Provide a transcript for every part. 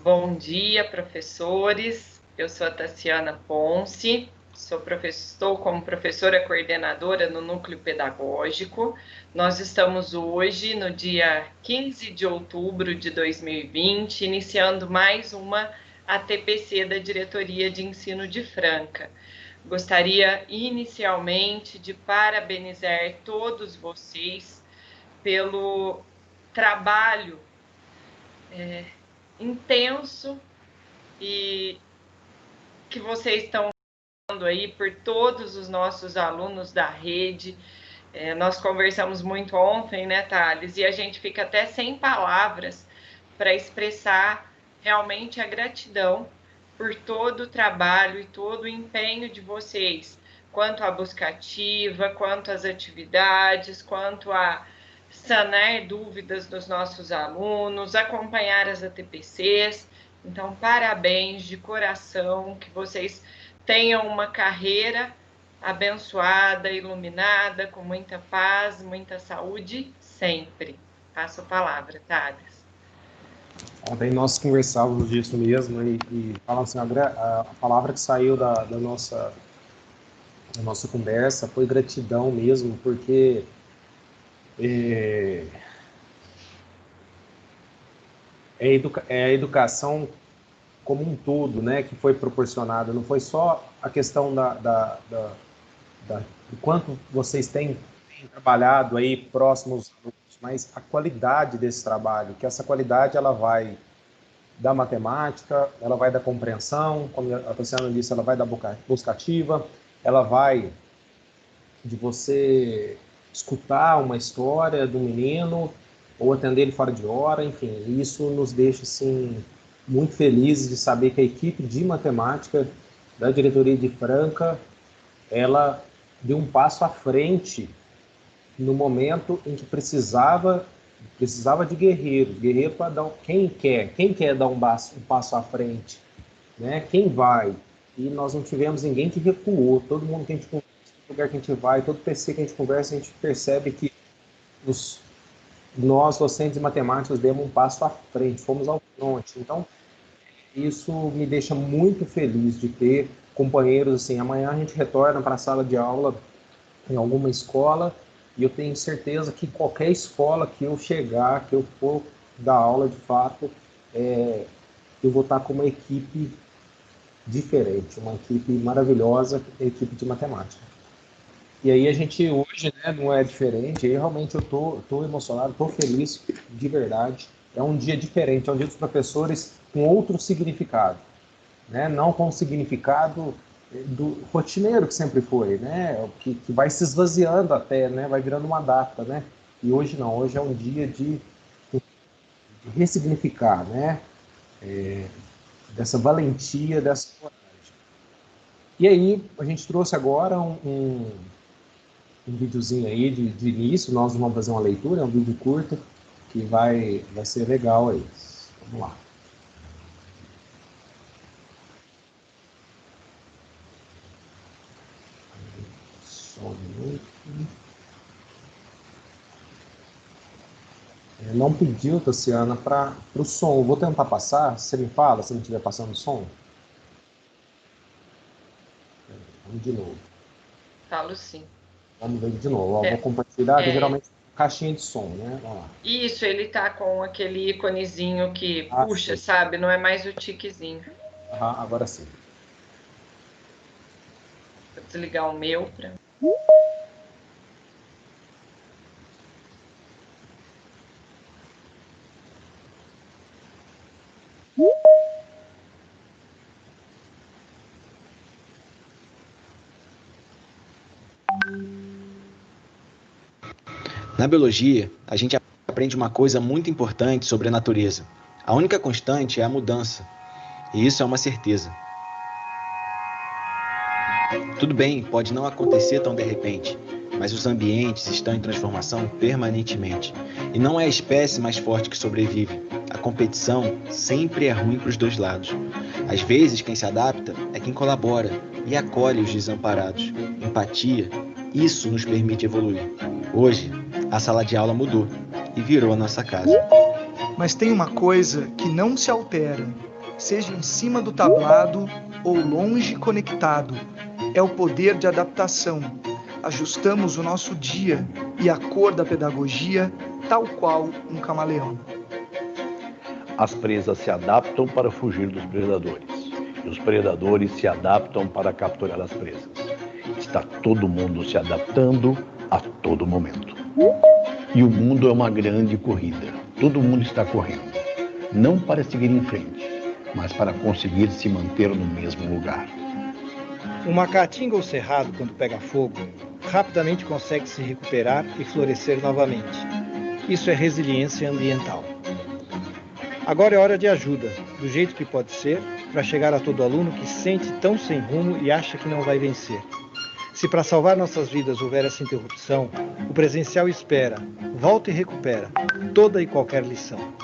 Bom dia, professores. Eu sou a Tassiana Ponce, estou como professora coordenadora no Núcleo Pedagógico. Nós estamos hoje, no dia 15 de outubro de 2020, iniciando mais uma ATPC da Diretoria de Ensino de Franca. Gostaria inicialmente de parabenizar todos vocês pelo trabalho intenso e que vocês estão fazendo aí por todos os nossos alunos da rede. Nós conversamos muito ontem, né, Thales? E a gente fica até sem palavras para expressar realmente a gratidão por todo o trabalho e todo o empenho de vocês, quanto à busca ativa, quanto às atividades, quanto a sanar dúvidas dos nossos alunos, acompanhar as ATPCs. Então, parabéns de coração, que vocês tenham uma carreira abençoada, iluminada, com muita paz, muita saúde, sempre. Passo a palavra, Thales. Ontem nós conversávamos disso mesmo e falamos assim, a palavra que saiu da nossa conversa foi gratidão mesmo, porque é a educação como um todo, né, que foi proporcionada. Não foi só a questão do quanto vocês têm trabalhado aí próximos, mas a qualidade desse trabalho, que essa qualidade ela vai da matemática, ela vai da compreensão, como a Tassiana disse, ela vai da busca ativa, ela vai de você escutar uma história do menino ou atender ele fora de hora, enfim, isso nos deixa assim muito felizes de saber que a equipe de matemática da diretoria de Franca, ela deu um passo à frente no momento em que precisava de guerreiro para dar, quem quer dar um passo à frente, né? Quem vai? E nós não tivemos ninguém que recuou. Todo mundo que a gente conversa, todo lugar que a gente vai, todo PC que a gente conversa, a gente percebe que nós, docentes de matemática, demos um passo à frente, fomos ao fronte. Então, isso me deixa muito feliz de ter companheiros assim. Amanhã a gente retorna para a sala de aula em alguma escola e eu tenho certeza que qualquer escola que eu chegar, que eu for dar aula de fato, eu vou estar com uma equipe diferente, uma equipe maravilhosa, a equipe de matemática. E aí a gente hoje, né, não é diferente, aí realmente eu tô emocionado, tô feliz, de verdade. É um dia diferente, é um dia dos professores com outro significado, né? Não com o significado do rotineiro que sempre foi, né? Que vai se esvaziando até, né? Vai virando uma data, né? E hoje não, hoje é um dia de ressignificar, né? Dessa valentia, dessa coragem. E aí a gente trouxe agora um videozinho aí de início, nós vamos fazer uma leitura, é um vídeo curto, que vai ser legal aí. Vamos lá. Só um minuto. Não pediu, Tassiana, para o som. Vou tentar passar. Você me fala se não estiver passando o som? Vamos de novo. Falo sim. Vamos ver de novo. Vou compartilhar, geralmente caixinha de som, né? Vamos lá. Isso, ele tá com aquele iconezinho que puxa, sim, sabe? Não é mais o tiquezinho. Agora sim. Vou desligar o meu para... Na biologia, a gente aprende uma coisa muito importante sobre a natureza. A única constante é a mudança, e isso é uma certeza. Tudo bem, pode não acontecer tão de repente, mas os ambientes estão em transformação permanentemente. E não é a espécie mais forte que sobrevive. A competição sempre é ruim para os dois lados. Às vezes, quem se adapta é quem colabora e acolhe os desamparados. Empatia, isso nos permite evoluir. Hoje, a sala de aula mudou e virou a nossa casa. Mas tem uma coisa que não se altera. seja em cima do tablado ou longe conectado. É o poder de adaptação. Ajustamos o nosso dia e a cor da pedagogia, tal qual um camaleão. As presas se adaptam para fugir dos predadores, e os predadores se adaptam para capturar as presas. Está todo mundo se adaptando a todo momento. E o mundo é uma grande corrida. Todo mundo está correndo. Não para seguir em frente, mas para conseguir se manter no mesmo lugar. Uma caatinga ou cerrado, quando pega fogo, rapidamente consegue se recuperar e florescer novamente. Isso é resiliência ambiental. Agora é hora de ajuda, do jeito que pode ser, para chegar a todo aluno que se sente tão sem rumo e acha que não vai vencer. Se para salvar nossas vidas houver essa interrupção, o presencial espera, volta e recupera toda e qualquer lição.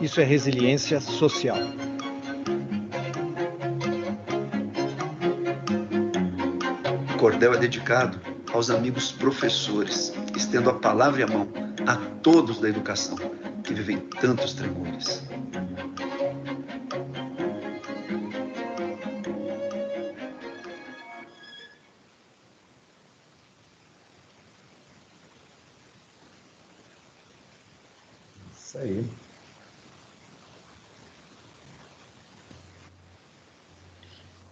Isso é resiliência social. O cordel é dedicado aos amigos professores, estendo a palavra e a mão a todos da educação, que vivem tantos tremores. Isso aí.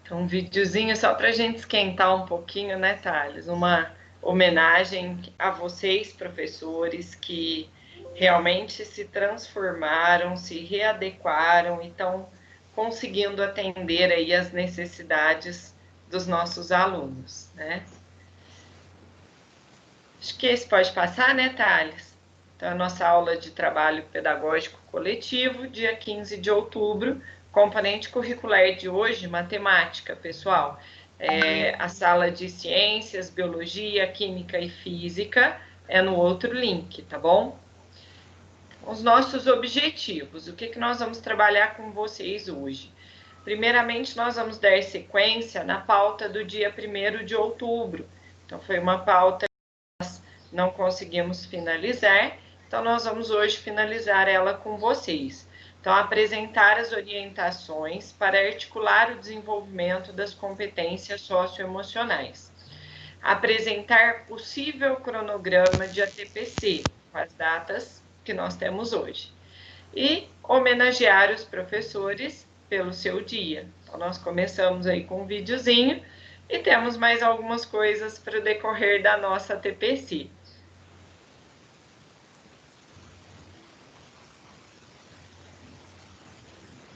Então, um videozinho só para a gente esquentar um pouquinho, né, Thales? Uma homenagem a vocês, professores, que realmente se transformaram, se readequaram e estão conseguindo atender aí as necessidades dos nossos alunos, né? Acho que esse pode passar, né, Thales? Então, a nossa aula de trabalho pedagógico coletivo, dia 15 de outubro, componente curricular de hoje, matemática, pessoal. A sala de ciências, biologia, química e física é no outro link, tá bom? Os nossos objetivos, o que nós vamos trabalhar com vocês hoje? Primeiramente, nós vamos dar sequência na pauta do dia 1º de outubro. Então, foi uma pauta que nós não conseguimos finalizar, então nós vamos hoje finalizar ela com vocês. Então, apresentar as orientações para articular o desenvolvimento das competências socioemocionais. Apresentar possível cronograma de ATPC, com as datas que nós temos hoje. E homenagear os professores pelo seu dia. Então, nós começamos aí com um videozinho e temos mais algumas coisas para o decorrer da nossa ATPC.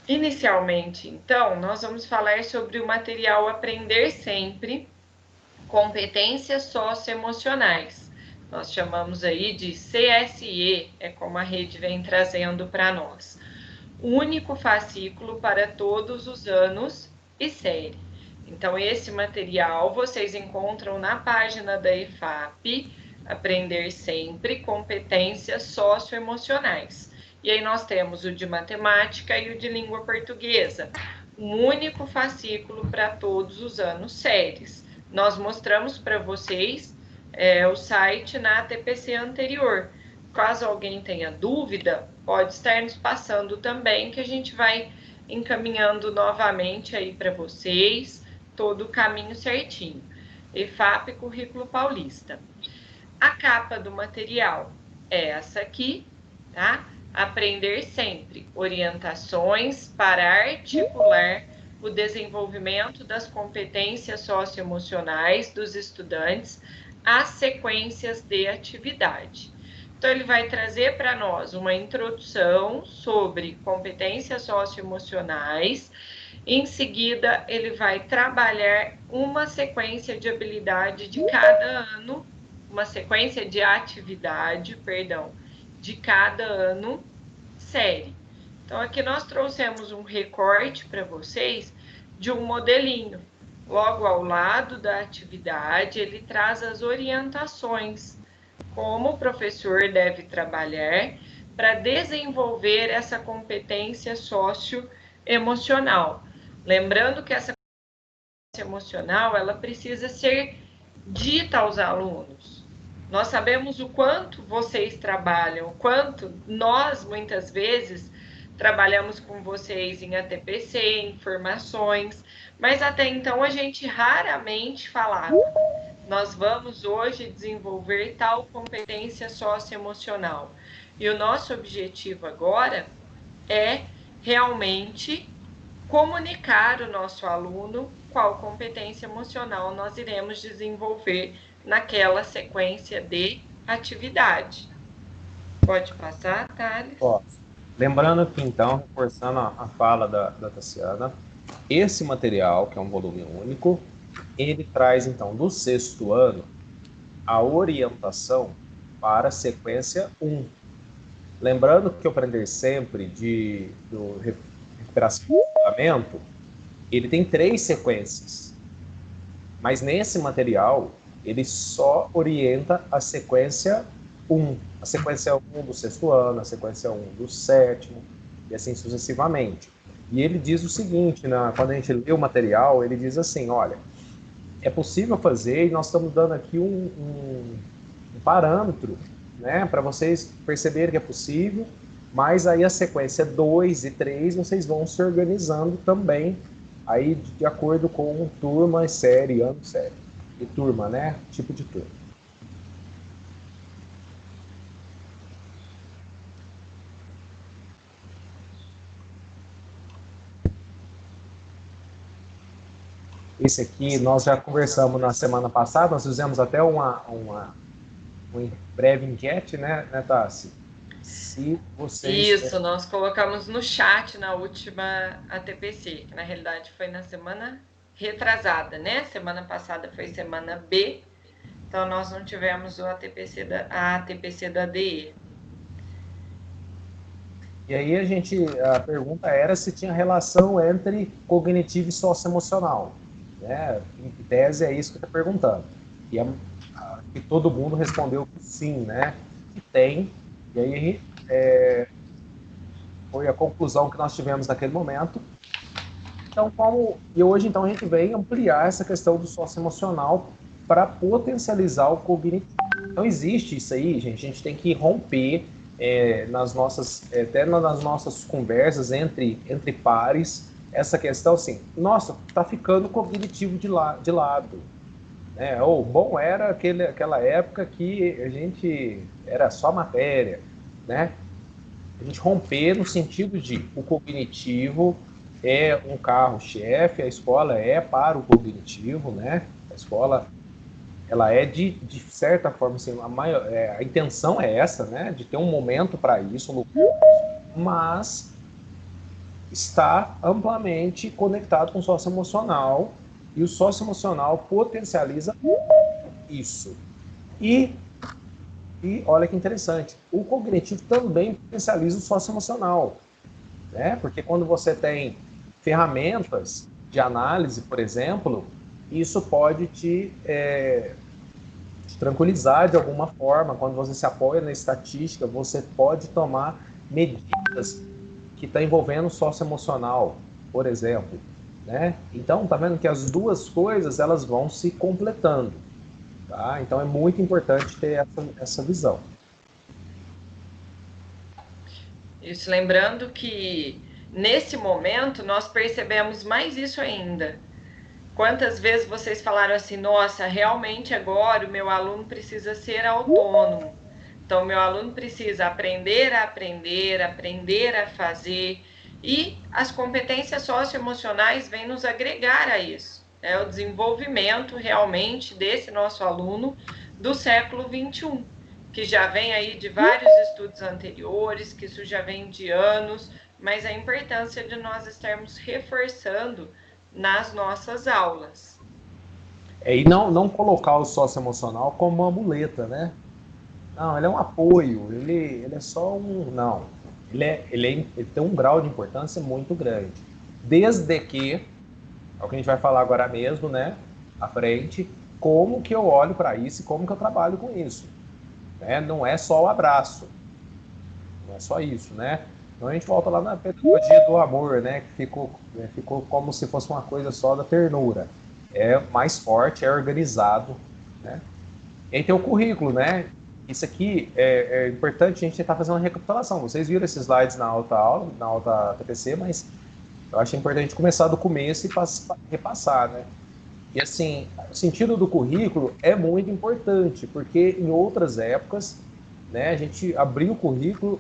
Inicialmente, então, nós vamos falar sobre o material Aprender Sempre, competências socioemocionais. Nós chamamos aí de CSE, é como a rede vem trazendo para nós. Único fascículo para todos os anos e série. Então, esse material vocês encontram na página da EFAP, Aprender Sempre, competências socioemocionais. E aí nós temos o de matemática e o de língua portuguesa. Um único fascículo para todos os anos séries. Nós mostramos para vocês o site na ATPC anterior. Caso alguém tenha dúvida, pode estar nos passando também, que a gente vai encaminhando novamente aí para vocês todo o caminho certinho. EFAP Currículo Paulista. A capa do material é essa aqui, tá? Aprender Sempre, orientações para articular o desenvolvimento das competências socioemocionais dos estudantes às sequências de atividade. Então, ele vai trazer para nós uma introdução sobre competências socioemocionais. Em seguida, ele vai trabalhar uma sequência de habilidade de cada ano, uma sequência de atividade, perdão, de cada ano, série. Então, aqui nós trouxemos um recorte para vocês de um modelinho. Logo ao lado da atividade, ele traz as orientações, como o professor deve trabalhar para desenvolver essa competência socioemocional. Lembrando que essa competência emocional, ela precisa ser dita aos alunos. Nós sabemos o quanto vocês trabalham, o quanto nós, muitas vezes, trabalhamos com vocês em ATPC, em formações, mas até então a gente raramente falava. Nós vamos hoje desenvolver tal competência socioemocional. E o nosso objetivo agora é realmente comunicar o nosso aluno qual competência emocional nós iremos desenvolver naquela sequência de atividade. Pode passar, Thales? Posso. Lembrando que, então, reforçando a fala da Tassiana, esse material, que é um volume único, ele traz, então, do 6º ano, a orientação para a sequência 1. Lembrando que o Aprender Sempre do Recuperação e Fundamento, ele tem 3 sequências. Mas nesse material, ele só orienta a sequência 1. A sequência 1 do 6º ano, a sequência 1 do 7º, e assim sucessivamente. E ele diz o seguinte, quando a gente lê o material, ele diz assim, olha, é possível fazer, e nós estamos dando aqui um parâmetro, né, para vocês perceberem que é possível, mas aí a sequência 2 e 3 vocês vão se organizando também, aí de acordo com turma, série, ano, série. E turma, né, tipo de turma. Esse aqui nós já conversamos na semana passada, nós fizemos até uma breve enquete, né, Tassi? Se vocês... Isso, nós colocamos no chat na última ATPC, que na realidade foi na semana retrasada, né? Semana passada foi semana B, então nós não tivemos a ATPC da DE. E aí a pergunta era se tinha relação entre cognitivo e socioemocional. Né? Em tese é isso que está perguntando. E todo mundo respondeu que sim, né? Que tem. E aí foi a conclusão que nós tivemos naquele momento. Então, hoje então a gente vem ampliar essa questão do socioemocional para potencializar o cognitivo. Então existe isso aí, gente. A gente tem que romper até nas nossas conversas entre pares, essa questão assim, nossa, tá ficando cognitivo de lado. Bom era aquela época que a gente era só matéria, né? A gente romper no sentido de o cognitivo é um carro-chefe, a escola é para o cognitivo, né? A escola, ela é de certa forma, assim, a intenção é essa, né? De ter um momento para isso, mas está amplamente conectado com o socioemocional, e o socioemocional potencializa isso. E olha que interessante, o cognitivo também potencializa o socioemocional, né? Porque quando você tem ferramentas de análise, por exemplo, isso pode te tranquilizar de alguma forma. Quando você se apoia na estatística, você pode tomar medidas que estão envolvendo o socioemocional, por exemplo. Né? Então, tá vendo que as duas coisas elas vão se completando. Tá? Então, é muito importante ter essa visão. Isso, lembrando que nesse momento nós percebemos mais isso ainda. Quantas vezes vocês falaram assim, nossa, realmente agora o meu aluno precisa ser autônomo. Então, meu aluno precisa aprender a fazer, e as competências socioemocionais vêm nos agregar a isso. É o desenvolvimento realmente desse nosso aluno do século XXI, que já vem aí de vários estudos anteriores, que isso já vem de anos, mas a importância de nós estarmos reforçando nas nossas aulas. E não colocar o socioemocional como uma muleta, né? Não, ele é um apoio, ele é só um... Não, ele tem um grau de importância muito grande. Desde que, é o que a gente vai falar agora mesmo, né? À frente, como que eu olho para isso e como que eu trabalho com isso. Né? Não é só o abraço, não é só isso, né? Então a gente volta lá na pedagogia do amor, né? Que ficou como se fosse uma coisa só da ternura. É mais forte, é organizado, né? E aí tem o currículo, né? isso aqui é importante a gente tentar fazer uma recapitulação. Vocês viram esses slides na outra aula, na outra TPC, mas eu acho importante começar do começo e repassar, né? E assim, o sentido do currículo é muito importante, porque em outras épocas, né, a gente abriu o currículo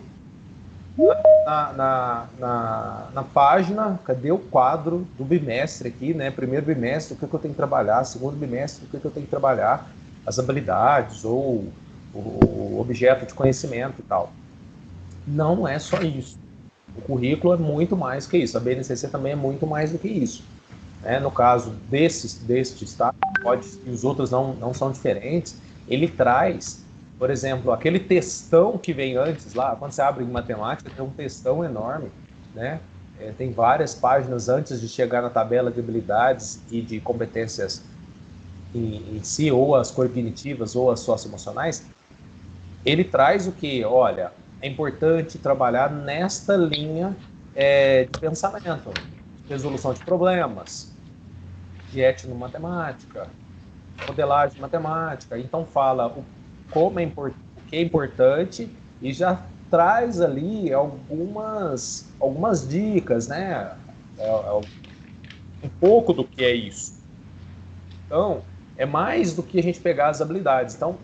na página, cadê o quadro do bimestre aqui, né? Primeiro bimestre, o que eu tenho que trabalhar, segundo bimestre, o que eu tenho que trabalhar, as habilidades ou o objeto de conhecimento e tal. Não é só isso. O currículo é muito mais que isso. A BNCC também é muito mais do que isso. No caso deste estado, e os outros não são diferentes, ele traz, por exemplo, aquele textão que vem antes lá, quando você abre em matemática, tem um textão enorme, né? Tem várias páginas antes de chegar na tabela de habilidades e de competências em si, ou as cognitivas ou as socioemocionais. Ele traz o que? Olha, é importante trabalhar nesta linha de pensamento, resolução de problemas, de etnomatemática, modelagem matemática. Então fala o que é importante e já traz ali algumas dicas, né? Um pouco do que é isso. Então, é mais do que a gente pegar as habilidades. Então,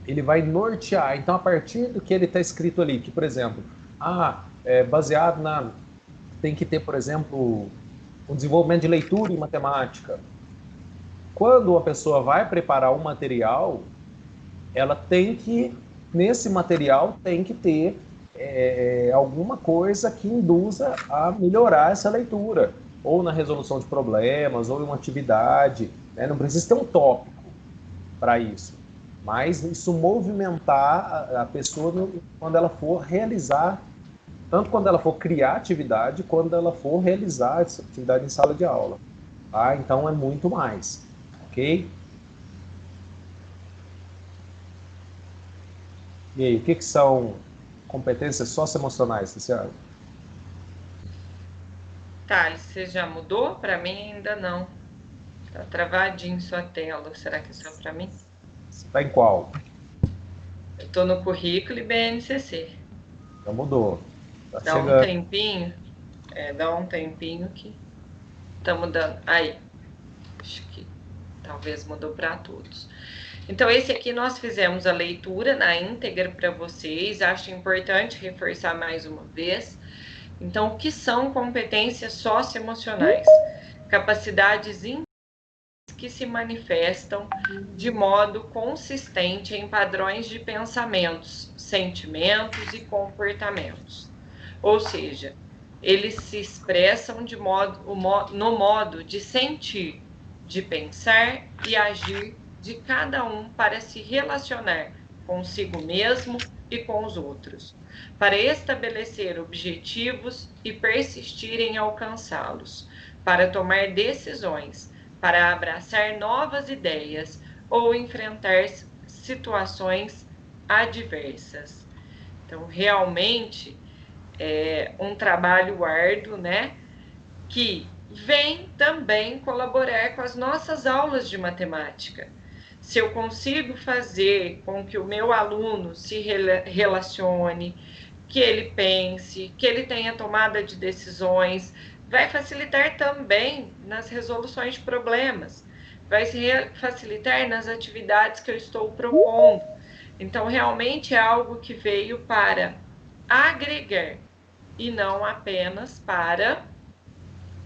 ele vai nortear. Então, a partir do que ele está escrito ali, que, por exemplo, baseado tem que ter, por exemplo, um desenvolvimento de leitura em matemática. Quando uma pessoa vai preparar um material, ela tem que, nesse material, tem que ter alguma coisa que induza a melhorar essa leitura, ou na resolução de problemas, ou em uma atividade, né? Não precisa ter um tópico para isso, mas isso movimentar a pessoa quando ela for realizar, tanto quando ela for criar atividade, quando ela for realizar essa atividade em sala de aula. Tá? Então é muito mais, ok? E aí, o que são competências socioemocionais, Luciano? Thales, você já mudou? Para mim ainda não. Tá travadinho sua tela. Será que é só para mim? Você está em qual? Eu estou no currículo e BNCC. Já mudou. Tá dá chegando. Um tempinho. Dá um tempinho que tá mudando. Aí. Acho que talvez mudou para todos. Então, esse aqui nós fizemos a leitura na íntegra para vocês. Acho importante reforçar mais uma vez. Então, o que são competências socioemocionais? Capacidades que se manifestam de modo consistente em padrões de pensamentos, sentimentos e comportamentos. Ou seja, eles se expressam no modo de sentir, de pensar e agir de cada um para se relacionar consigo mesmo e com os outros, para estabelecer objetivos e persistir em alcançá-los, para tomar decisões, para abraçar novas ideias ou enfrentar situações adversas. Então, realmente é um trabalho árduo, né? Que vem também colaborar com as nossas aulas de matemática. Se eu consigo fazer com que o meu aluno se relacione, que ele pense, que ele tenha tomada de decisões, vai facilitar também nas resoluções de problemas, vai se facilitar nas atividades que eu estou propondo. Então, realmente é algo que veio para agregar e não apenas para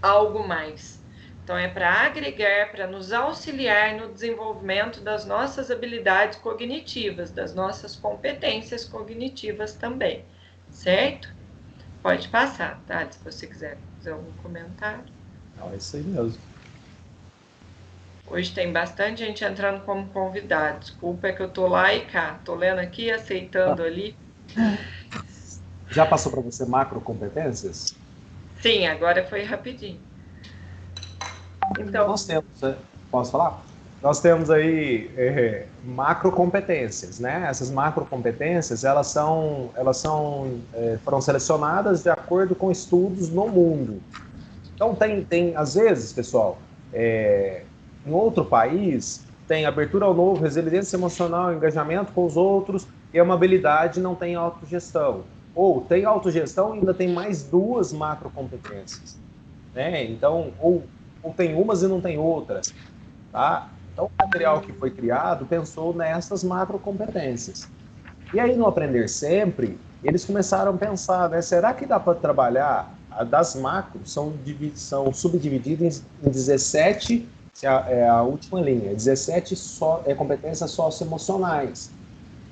algo mais. Então, é para agregar, para nos auxiliar no desenvolvimento das nossas habilidades cognitivas, das nossas competências cognitivas também, certo? Pode passar, tá? Se você quiser fazer algum comentário. Não, é isso aí mesmo. Hoje tem bastante gente entrando como convidado. Desculpa, é que eu tô lá e cá. Tô lendo aqui, aceitando ali. Já passou para você macrocompetências? Sim, agora foi rapidinho. Então, nós temos, posso falar? Nós temos aí macrocompetências, né? Essas macrocompetências, elas foram selecionadas de acordo com estudos no mundo. Então tem às vezes, pessoal, em outro país tem abertura ao novo, resiliência emocional, engajamento com os outros, e a mobilidade não tem autogestão. Ou tem autogestão e ainda tem mais 2 macrocompetências, né? Então, ou tem umas e não tem outras, tá? Então, o material que foi criado pensou nessas macrocompetências. E aí, no Aprender Sempre, eles começaram a pensar, né? Será que dá para trabalhar? Das macros são subdivididas em 17, é a última linha, 17 competências socioemocionais.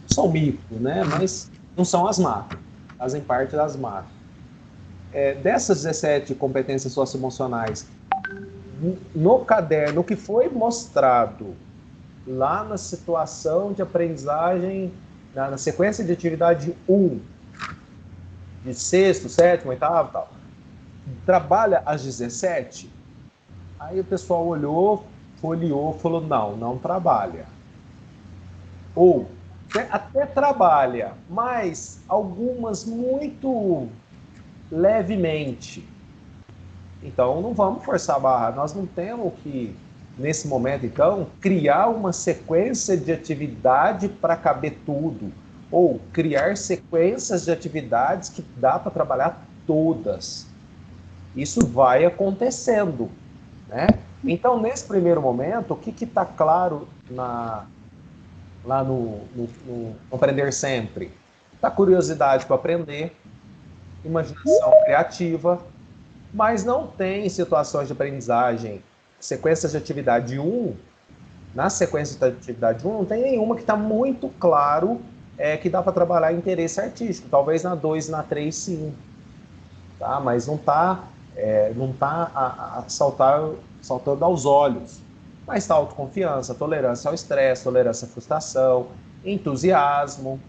São micro, né? Mas não são as macro, fazem parte das macro. Dessas 17 competências socioemocionais, no caderno, o que foi mostrado lá na situação de aprendizagem, na sequência de atividade 1, de 6º, 7º, 8º, tal, trabalha às 17, aí o pessoal olhou, folheou, falou, não trabalha. Ou, até trabalha, mas algumas muito levemente. Então, não vamos forçar a barra. Nós não temos que, nesse momento, então, criar uma sequência de atividade para caber tudo. Ou criar sequências de atividades que dá para trabalhar todas. Isso vai acontecendo, né? Então, nesse primeiro momento, o que está claro lá no Aprender Sempre? A curiosidade para aprender, imaginação criativa, mas não tem situações de aprendizagem, sequências de atividade 1, na sequência de atividade 1, não tem nenhuma que está muito claro que dá para trabalhar interesse artístico, talvez na 2 e na 3 sim, tá? Mas não está saltando aos olhos. Mas está autoconfiança, tolerância ao estresse, tolerância à frustração, entusiasmo.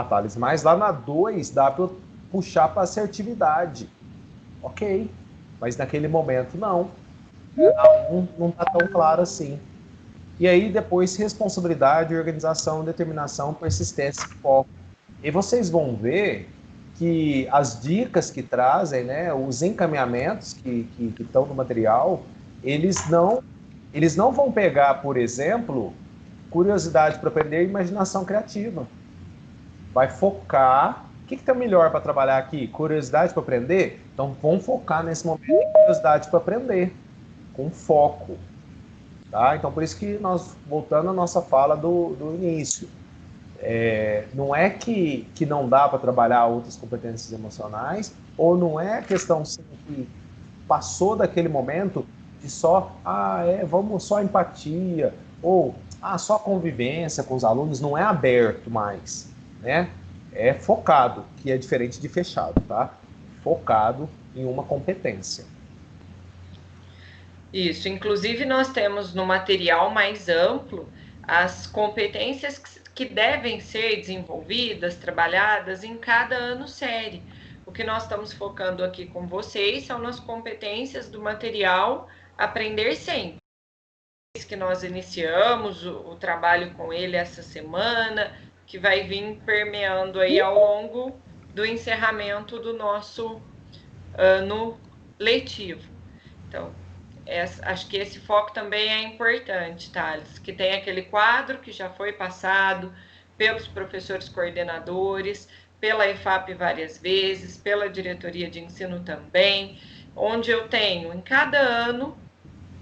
Thales, mas lá na 2 dá para eu puxar para assertividade. Ok, mas naquele momento não está tão claro assim. E aí depois responsabilidade, organização, determinação, persistência e foco. E vocês vão ver que as dicas que trazem, né, os encaminhamentos que estão no material, eles não vão pegar, por exemplo, curiosidade para aprender e imaginação criativa. Vai focar. O que está melhor para trabalhar aqui? Curiosidade para aprender? Então, vamos focar nesse momento em curiosidade para aprender, com foco. Tá? Então, por isso que nós, voltando à nossa fala do início, não é que não dá para trabalhar outras competências emocionais, ou não é questão assim, que passou daquele momento de só, vamos só empatia, ou só convivência com os alunos, não é aberto mais, né? É focado, que é diferente de fechado, tá? Focado em uma competência. Isso, inclusive nós temos no material mais amplo as competências que devem ser desenvolvidas, trabalhadas em cada ano série. O que nós estamos focando aqui com vocês são nas competências do material Aprender Sempre, que nós iniciamos o trabalho com ele essa semana, que vai vir permeando aí ao longo do encerramento do nosso ano letivo. Então, acho que esse foco também é importante, Thales, que tem aquele quadro que já foi passado pelos professores coordenadores, pela EFAP várias vezes, pela diretoria de ensino também, onde eu tenho em cada ano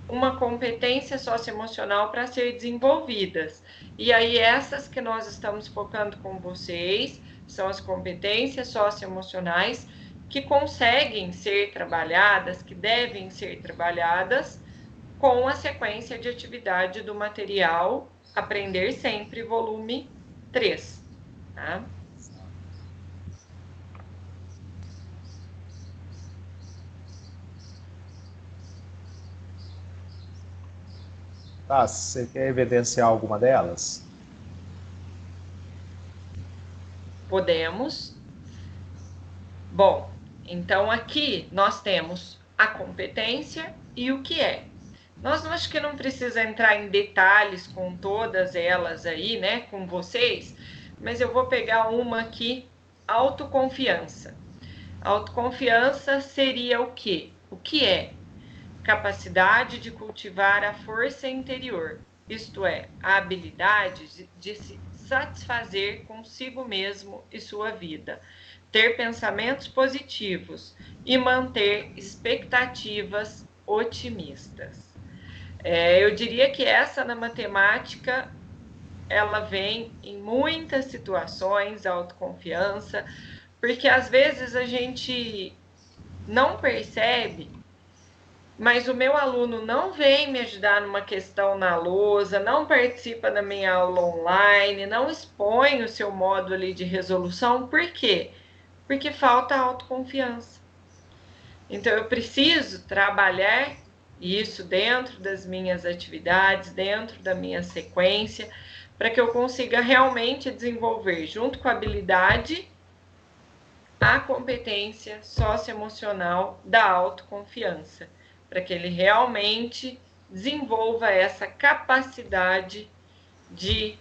uma competência socioemocional para ser desenvolvidas. E aí essas que nós estamos focando com vocês são as competências socioemocionais que conseguem ser trabalhadas, que devem ser trabalhadas com a sequência de atividade do material Aprender Sempre, volume 3. Tá? Tá, você quer evidenciar alguma delas? Podemos. Bom, então aqui nós temos a competência e o que é. Nós acho que não precisa entrar em detalhes com todas elas aí, né, com vocês, mas eu vou pegar uma aqui, autoconfiança. Autoconfiança seria o quê? O que é? Capacidade de cultivar a força interior, isto é, a habilidade de satisfazer consigo mesmo e sua vida, ter pensamentos positivos e manter expectativas otimistas. Eu diria que essa na matemática, ela vem em muitas situações, autoconfiança, porque às vezes a gente não percebe, mas o meu aluno não vem me ajudar numa questão na lousa, não participa da minha aula online, não expõe o seu módulo ali de resolução. Por quê? Porque falta autoconfiança. Então, eu preciso trabalhar isso dentro das minhas atividades, dentro da minha sequência, para que eu consiga realmente desenvolver, junto com a habilidade, a competência socioemocional da autoconfiança, para que ele realmente desenvolva essa capacidade de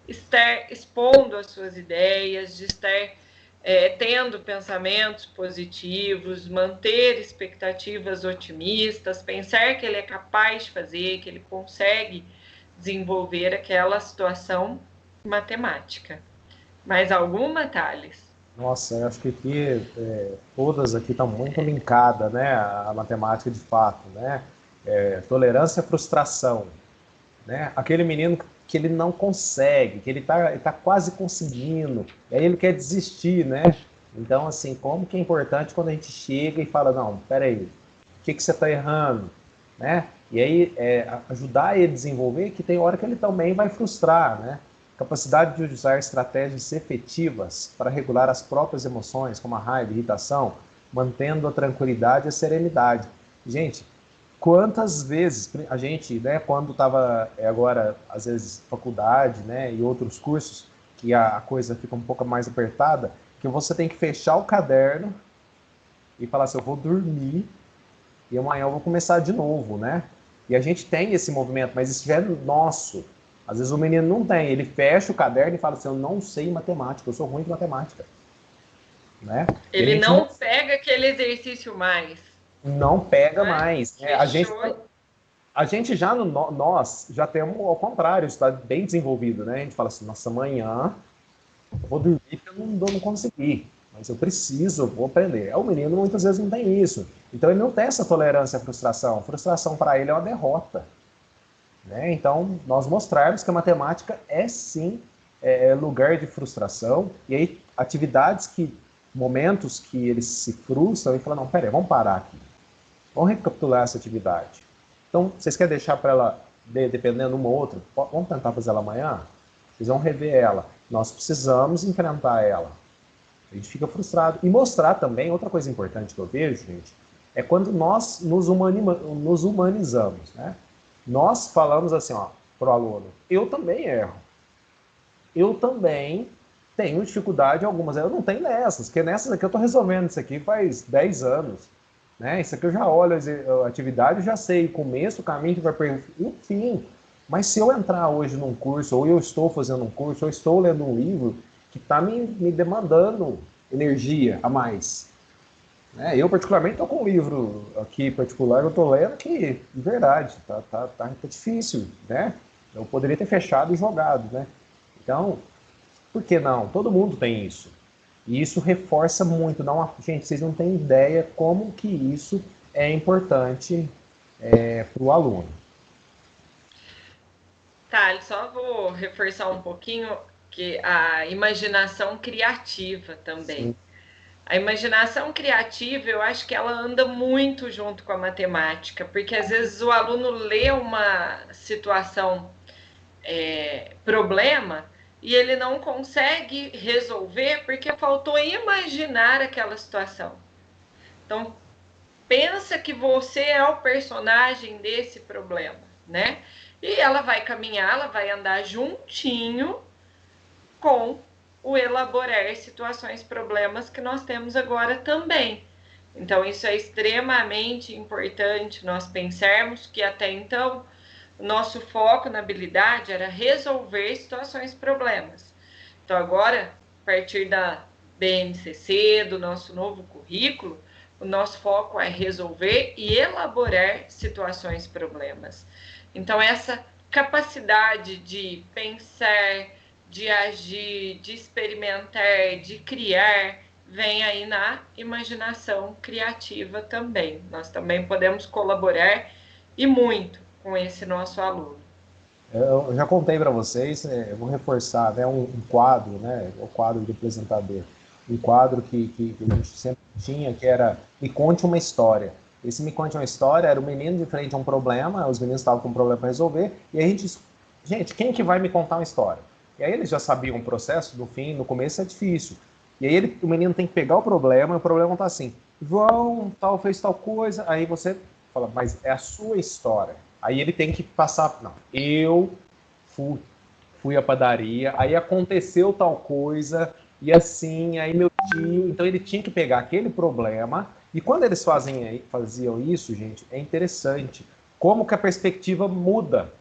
estar expondo as suas ideias, de estar tendo pensamentos positivos, manter expectativas otimistas, pensar que ele é capaz de fazer, que ele consegue desenvolver aquela situação matemática. Mais alguma, Thales? Nossa, eu acho que aqui, todas aqui estão muito linkadas, né, à matemática de fato, né? Tolerância à frustração, né? Aquele menino que ele não consegue, que ele tá quase conseguindo, e aí ele quer desistir, né? Então, assim, como que é importante quando a gente chega e fala, não, peraí, o que você está errando, né? E aí, ajudar ele a desenvolver, que tem hora que ele também vai frustrar, né? Capacidade de usar estratégias efetivas para regular as próprias emoções, como a raiva, a irritação, mantendo a tranquilidade e a serenidade. Gente, quantas vezes a gente, né, quando estava agora, às vezes, faculdade, né, e outros cursos, que a coisa fica um pouco mais apertada, que você tem que fechar o caderno e falar assim, eu vou dormir e amanhã eu vou começar de novo, né? E a gente tem esse movimento, mas isso já é nosso. Às vezes o menino não tem, ele fecha o caderno e fala assim, eu não sei matemática, eu sou ruim de matemática. Né? Ele não pega aquele exercício mais. Não pega mais. A gente já, nós já temos ao contrário, está bem desenvolvido, né? A gente fala assim, nossa, amanhã eu vou dormir porque eu não consegui, mas eu preciso, eu vou aprender. O menino muitas vezes não tem isso. Então ele não tem essa tolerância à frustração. A frustração para ele é uma derrota. Né? Então, nós mostrarmos que a matemática é sim lugar de frustração, e aí atividades momentos que eles se frustram e falam, não, peraí, vamos parar aqui. Vamos recapitular essa atividade. Então, vocês querem deixar para ela, dependendo uma ou outra, vamos tentar fazer ela amanhã? Vocês vão rever ela. Nós precisamos enfrentar ela. A gente fica frustrado. E mostrar também, outra coisa importante que eu vejo, gente, é quando nós nos humanizamos, né? Nós falamos assim, ó, pro aluno, eu também erro. Eu também tenho dificuldade em algumas. Eu não tenho nessas, porque nessas aqui eu estou resolvendo isso aqui faz 10 anos. Né? Isso aqui eu já olho a atividade, eu já sei o começo, o caminho que vai perder, o fim. Mas se eu entrar hoje num curso, ou eu estou fazendo um curso, ou eu estou lendo um livro que está me demandando energia a mais. Né? Eu, particularmente, estou com um livro aqui particular, eu estou lendo que, de verdade, tá difícil, né? Eu poderia ter fechado e jogado, né? Então, por que não? Todo mundo tem isso. E isso reforça muito. Gente, vocês não têm ideia como que isso é importante para o aluno. Tá, só vou reforçar um pouquinho que a imaginação criativa também. Sim. A imaginação criativa, eu acho que ela anda muito junto com a matemática, porque às vezes o aluno lê uma situação, problema, e ele não consegue resolver porque faltou imaginar aquela situação. Então, pensa que você é o personagem desse problema, né? E ela vai caminhar, ela vai andar juntinho com o elaborar situações, problemas que nós temos agora também. Então, isso é extremamente importante nós pensarmos que até então o nosso foco na habilidade era resolver situações, problemas. Então, agora, a partir da BNCC, do nosso novo currículo, o nosso foco é resolver e elaborar situações, problemas. Então, essa capacidade de pensar, de agir, de experimentar, de criar, vem aí na imaginação criativa também. Nós também podemos colaborar e muito com esse nosso aluno. Eu já contei para vocês, eu vou reforçar, né, um quadro, né, o quadro do apresentador. Um quadro que a gente sempre tinha, que era Me Conte uma História. Esse Me Conte uma História era o menino de frente a um problema, os meninos estavam com um problema para resolver, e a gente, quem que vai me contar uma história? E aí eles já sabiam o processo, no fim, no começo é difícil. E aí o menino tem que pegar o problema, e o problema está assim, João, tal, fez tal coisa, aí você fala, mas é a sua história. Aí ele tem que passar, não, eu fui à padaria, aí aconteceu tal coisa, e assim, aí meu tio, então ele tinha que pegar aquele problema, e quando eles faziam isso, gente, é interessante, como que a perspectiva muda.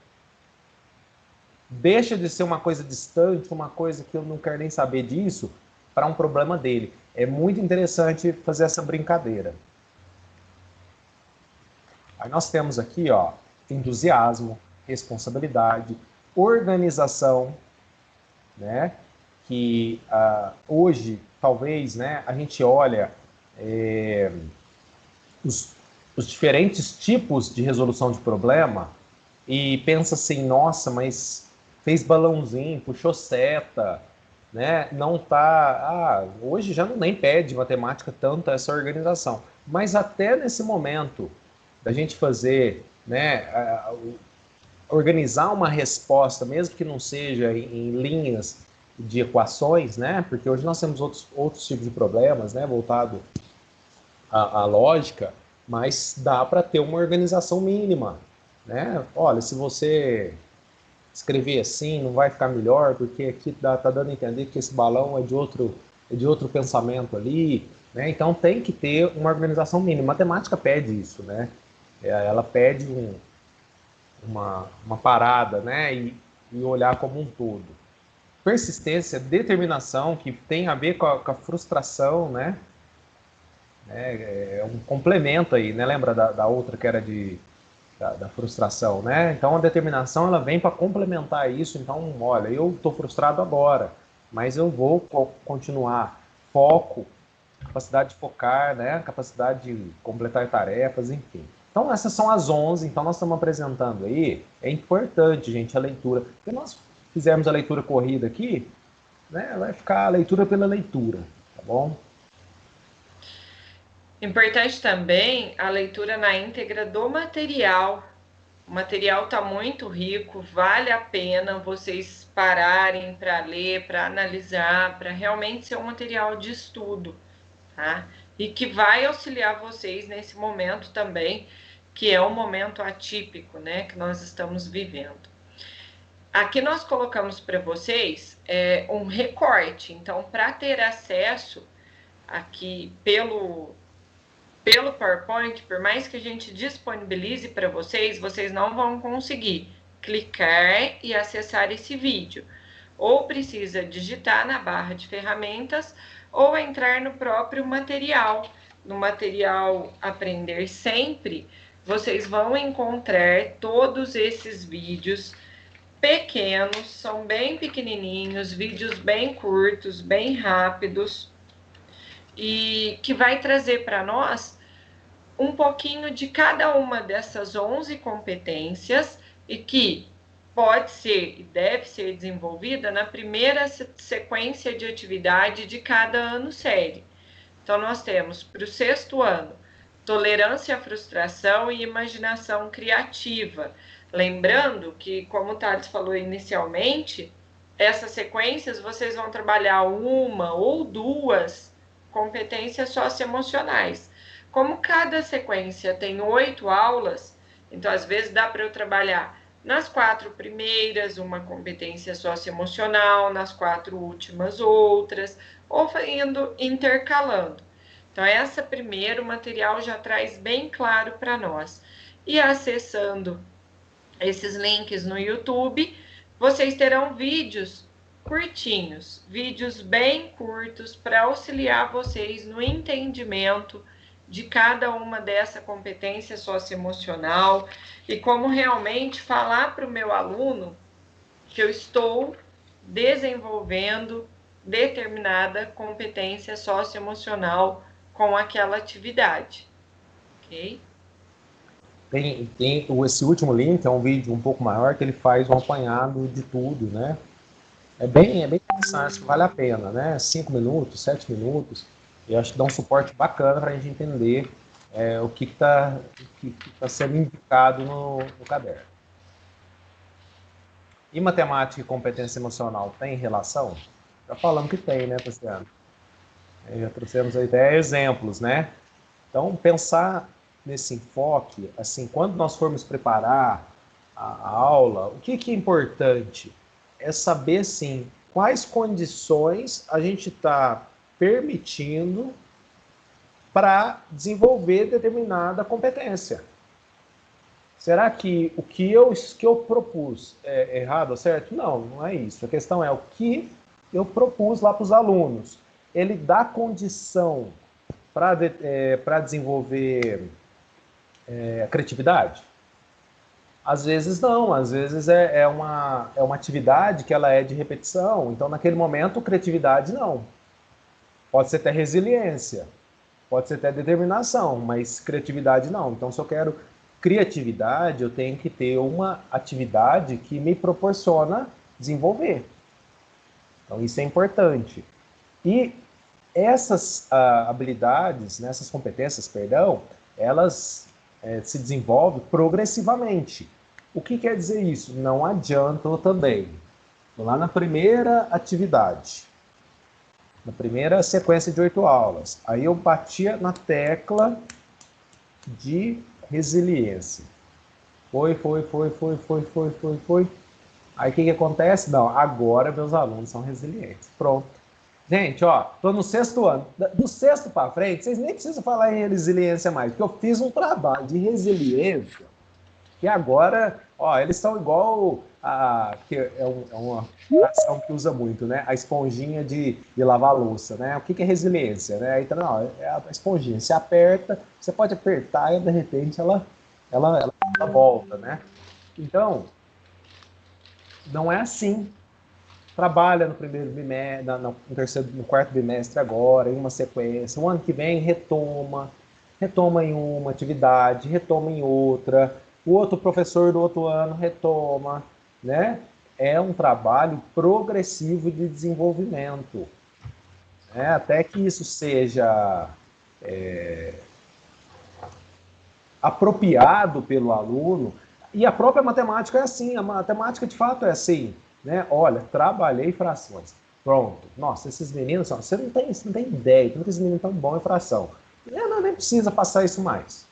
Deixa de ser uma coisa distante, uma coisa que eu não quero nem saber disso, para um problema dele. É muito interessante fazer essa brincadeira. Aí nós temos aqui, ó, entusiasmo, responsabilidade, organização, né? Que hoje, talvez, né, a gente olha os diferentes tipos de resolução de problema e pensa assim, nossa, mas fez balãozinho, puxou seta, né? Não tá... hoje já não nem pede matemática tanto essa organização. Mas até nesse momento da gente fazer, né, organizar uma resposta, mesmo que não seja em linhas de equações, né? Porque hoje nós temos outros tipos de problemas, né, voltado à lógica, mas dá para ter uma organização mínima, né? Olha, se você escrever assim, não vai ficar melhor, porque aqui tá dando a entender que esse balão é de outro pensamento ali, né? Então tem que ter uma organização mínima. A matemática pede isso, né? Ela pede uma parada, né? E olhar como um todo. Persistência, determinação, que tem a ver com a frustração, né? É um complemento aí, né? Lembra da outra que era da frustração, né? Então a determinação ela vem para complementar isso. Então, olha, eu estou frustrado agora, mas eu vou continuar. Foco, capacidade de focar, né? Capacidade de completar tarefas, enfim. Então essas são as 11, então nós estamos apresentando aí, é importante, gente, a leitura. Se nós fizermos a leitura corrida aqui, né, vai ficar a leitura pela leitura, tá bom? Importante também a leitura na íntegra do material. O material está muito rico, vale a pena vocês pararem para ler, para analisar, para realmente ser um material de estudo, tá? E que vai auxiliar vocês nesse momento também, que é um momento atípico, né, que nós estamos vivendo. Aqui nós colocamos para vocês um recorte, então, para ter acesso aqui pelo PowerPoint, por mais que a gente disponibilize para vocês, vocês não vão conseguir clicar e acessar esse vídeo. Ou precisa digitar na barra de ferramentas, ou entrar no próprio material. No material Aprender Sempre, vocês vão encontrar todos esses vídeos pequenos, são bem pequenininhos, vídeos bem curtos, bem rápidos, e que vai trazer para nós um pouquinho de cada uma dessas 11 competências e que pode ser e deve ser desenvolvida na primeira sequência de atividade de cada ano série. Então, nós temos para o 6º ano, tolerância à frustração e imaginação criativa. Lembrando que, como o Thales falou inicialmente, essas sequências vocês vão trabalhar uma ou duas competências socioemocionais. Como cada sequência tem 8 aulas, então às vezes dá para eu trabalhar nas 4 primeiras uma competência socioemocional, nas 4 últimas outras, ou indo intercalando. Então essa primeiro material já traz bem claro para nós. E acessando esses links no YouTube, vocês terão vídeos curtinhos, vídeos bem curtos para auxiliar vocês no entendimento de cada uma dessa competência socioemocional e como realmente falar para o meu aluno que eu estou desenvolvendo determinada competência socioemocional com aquela atividade, ok? Tem esse último link, é um vídeo um pouco maior, que ele faz um apanhado de tudo, né? É bem interessante, vale a pena, né? 5 minutos, 7 minutos, e acho que dá um suporte bacana para a gente entender o que está sendo indicado no caderno. E matemática e competência emocional tem relação? Já falamos que tem, né, Tassiano? Já trouxemos aí 10 exemplos, né? Então, pensar nesse enfoque, assim, quando nós formos preparar a aula, o que é importante? É saber, sim, quais condições a gente está permitindo para desenvolver determinada competência. Será que o que eu propus é errado ou certo? Não, não é isso. A questão é o que eu propus lá para os alunos. Ele dá condição para desenvolver a criatividade? Às vezes não, às vezes é uma atividade que ela é de repetição, então naquele momento criatividade não. Pode ser até resiliência, pode ser até determinação, mas criatividade não. Então se eu quero criatividade, eu tenho que ter uma atividade que me proporciona desenvolver. Então isso é importante. E essas habilidades, né, essas competências, perdão, elas se desenvolvem progressivamente. O que quer dizer isso? Não adianta eu também. Lá na primeira atividade, na primeira sequência de 8 aulas, aí eu batia na tecla de resiliência. Foi. Aí o que acontece? Não, agora meus alunos são resilientes. Pronto. Gente, ó, tô no 6º ano. Do 6º para frente, vocês nem precisam falar em resiliência mais, porque eu fiz um trabalho de resiliência que agora, ó, eles estão igual que é uma ação que usa muito, né? A esponjinha de lavar a louça, né? O que é resiliência, né? Então, não, é a esponjinha. Você aperta, você pode apertar e de repente ela volta, né? Então, não é assim. Trabalha no primeiro bimestre, no quarto bimestre agora, em uma sequência. O ano que vem retoma em uma atividade, retoma em outra. O outro professor do outro ano retoma, né? É um trabalho progressivo de desenvolvimento, né? Até que isso seja apropriado pelo aluno. E a própria matemática é assim, a matemática de fato é assim, né? Olha, trabalhei frações. Pronto. Nossa, esses meninos, você não tem ideia, como que esses meninos estão bons em fração. Nem precisa passar isso mais.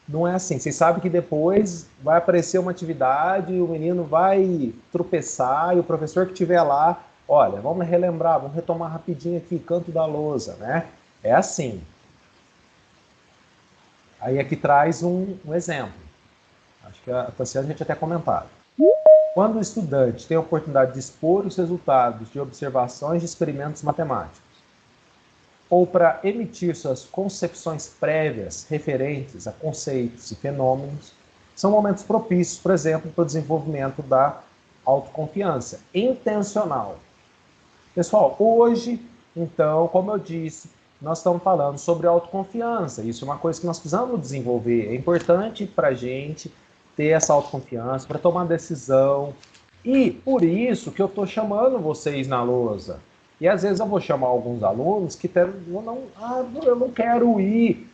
Não é assim. Vocês sabem que depois vai aparecer uma atividade, o menino vai tropeçar e o professor que estiver lá, olha, vamos relembrar, vamos retomar rapidinho aqui, canto da lousa, né? É assim. Aí aqui traz um exemplo. Acho que a Tassiana já tinha até comentado. Quando o estudante tem a oportunidade de expor os resultados de observações de experimentos matemáticos, ou para emitir suas concepções prévias referentes a conceitos e fenômenos, são momentos propícios, por exemplo, para o desenvolvimento da autoconfiança intencional. Pessoal, hoje, então, como eu disse, nós estamos falando sobre autoconfiança. Isso é uma coisa que nós precisamos desenvolver. É importante para a gente ter essa autoconfiança, para tomar decisão. E por isso que eu estou chamando vocês na lousa. E às vezes eu vou chamar alguns alunos que eu não quero ir.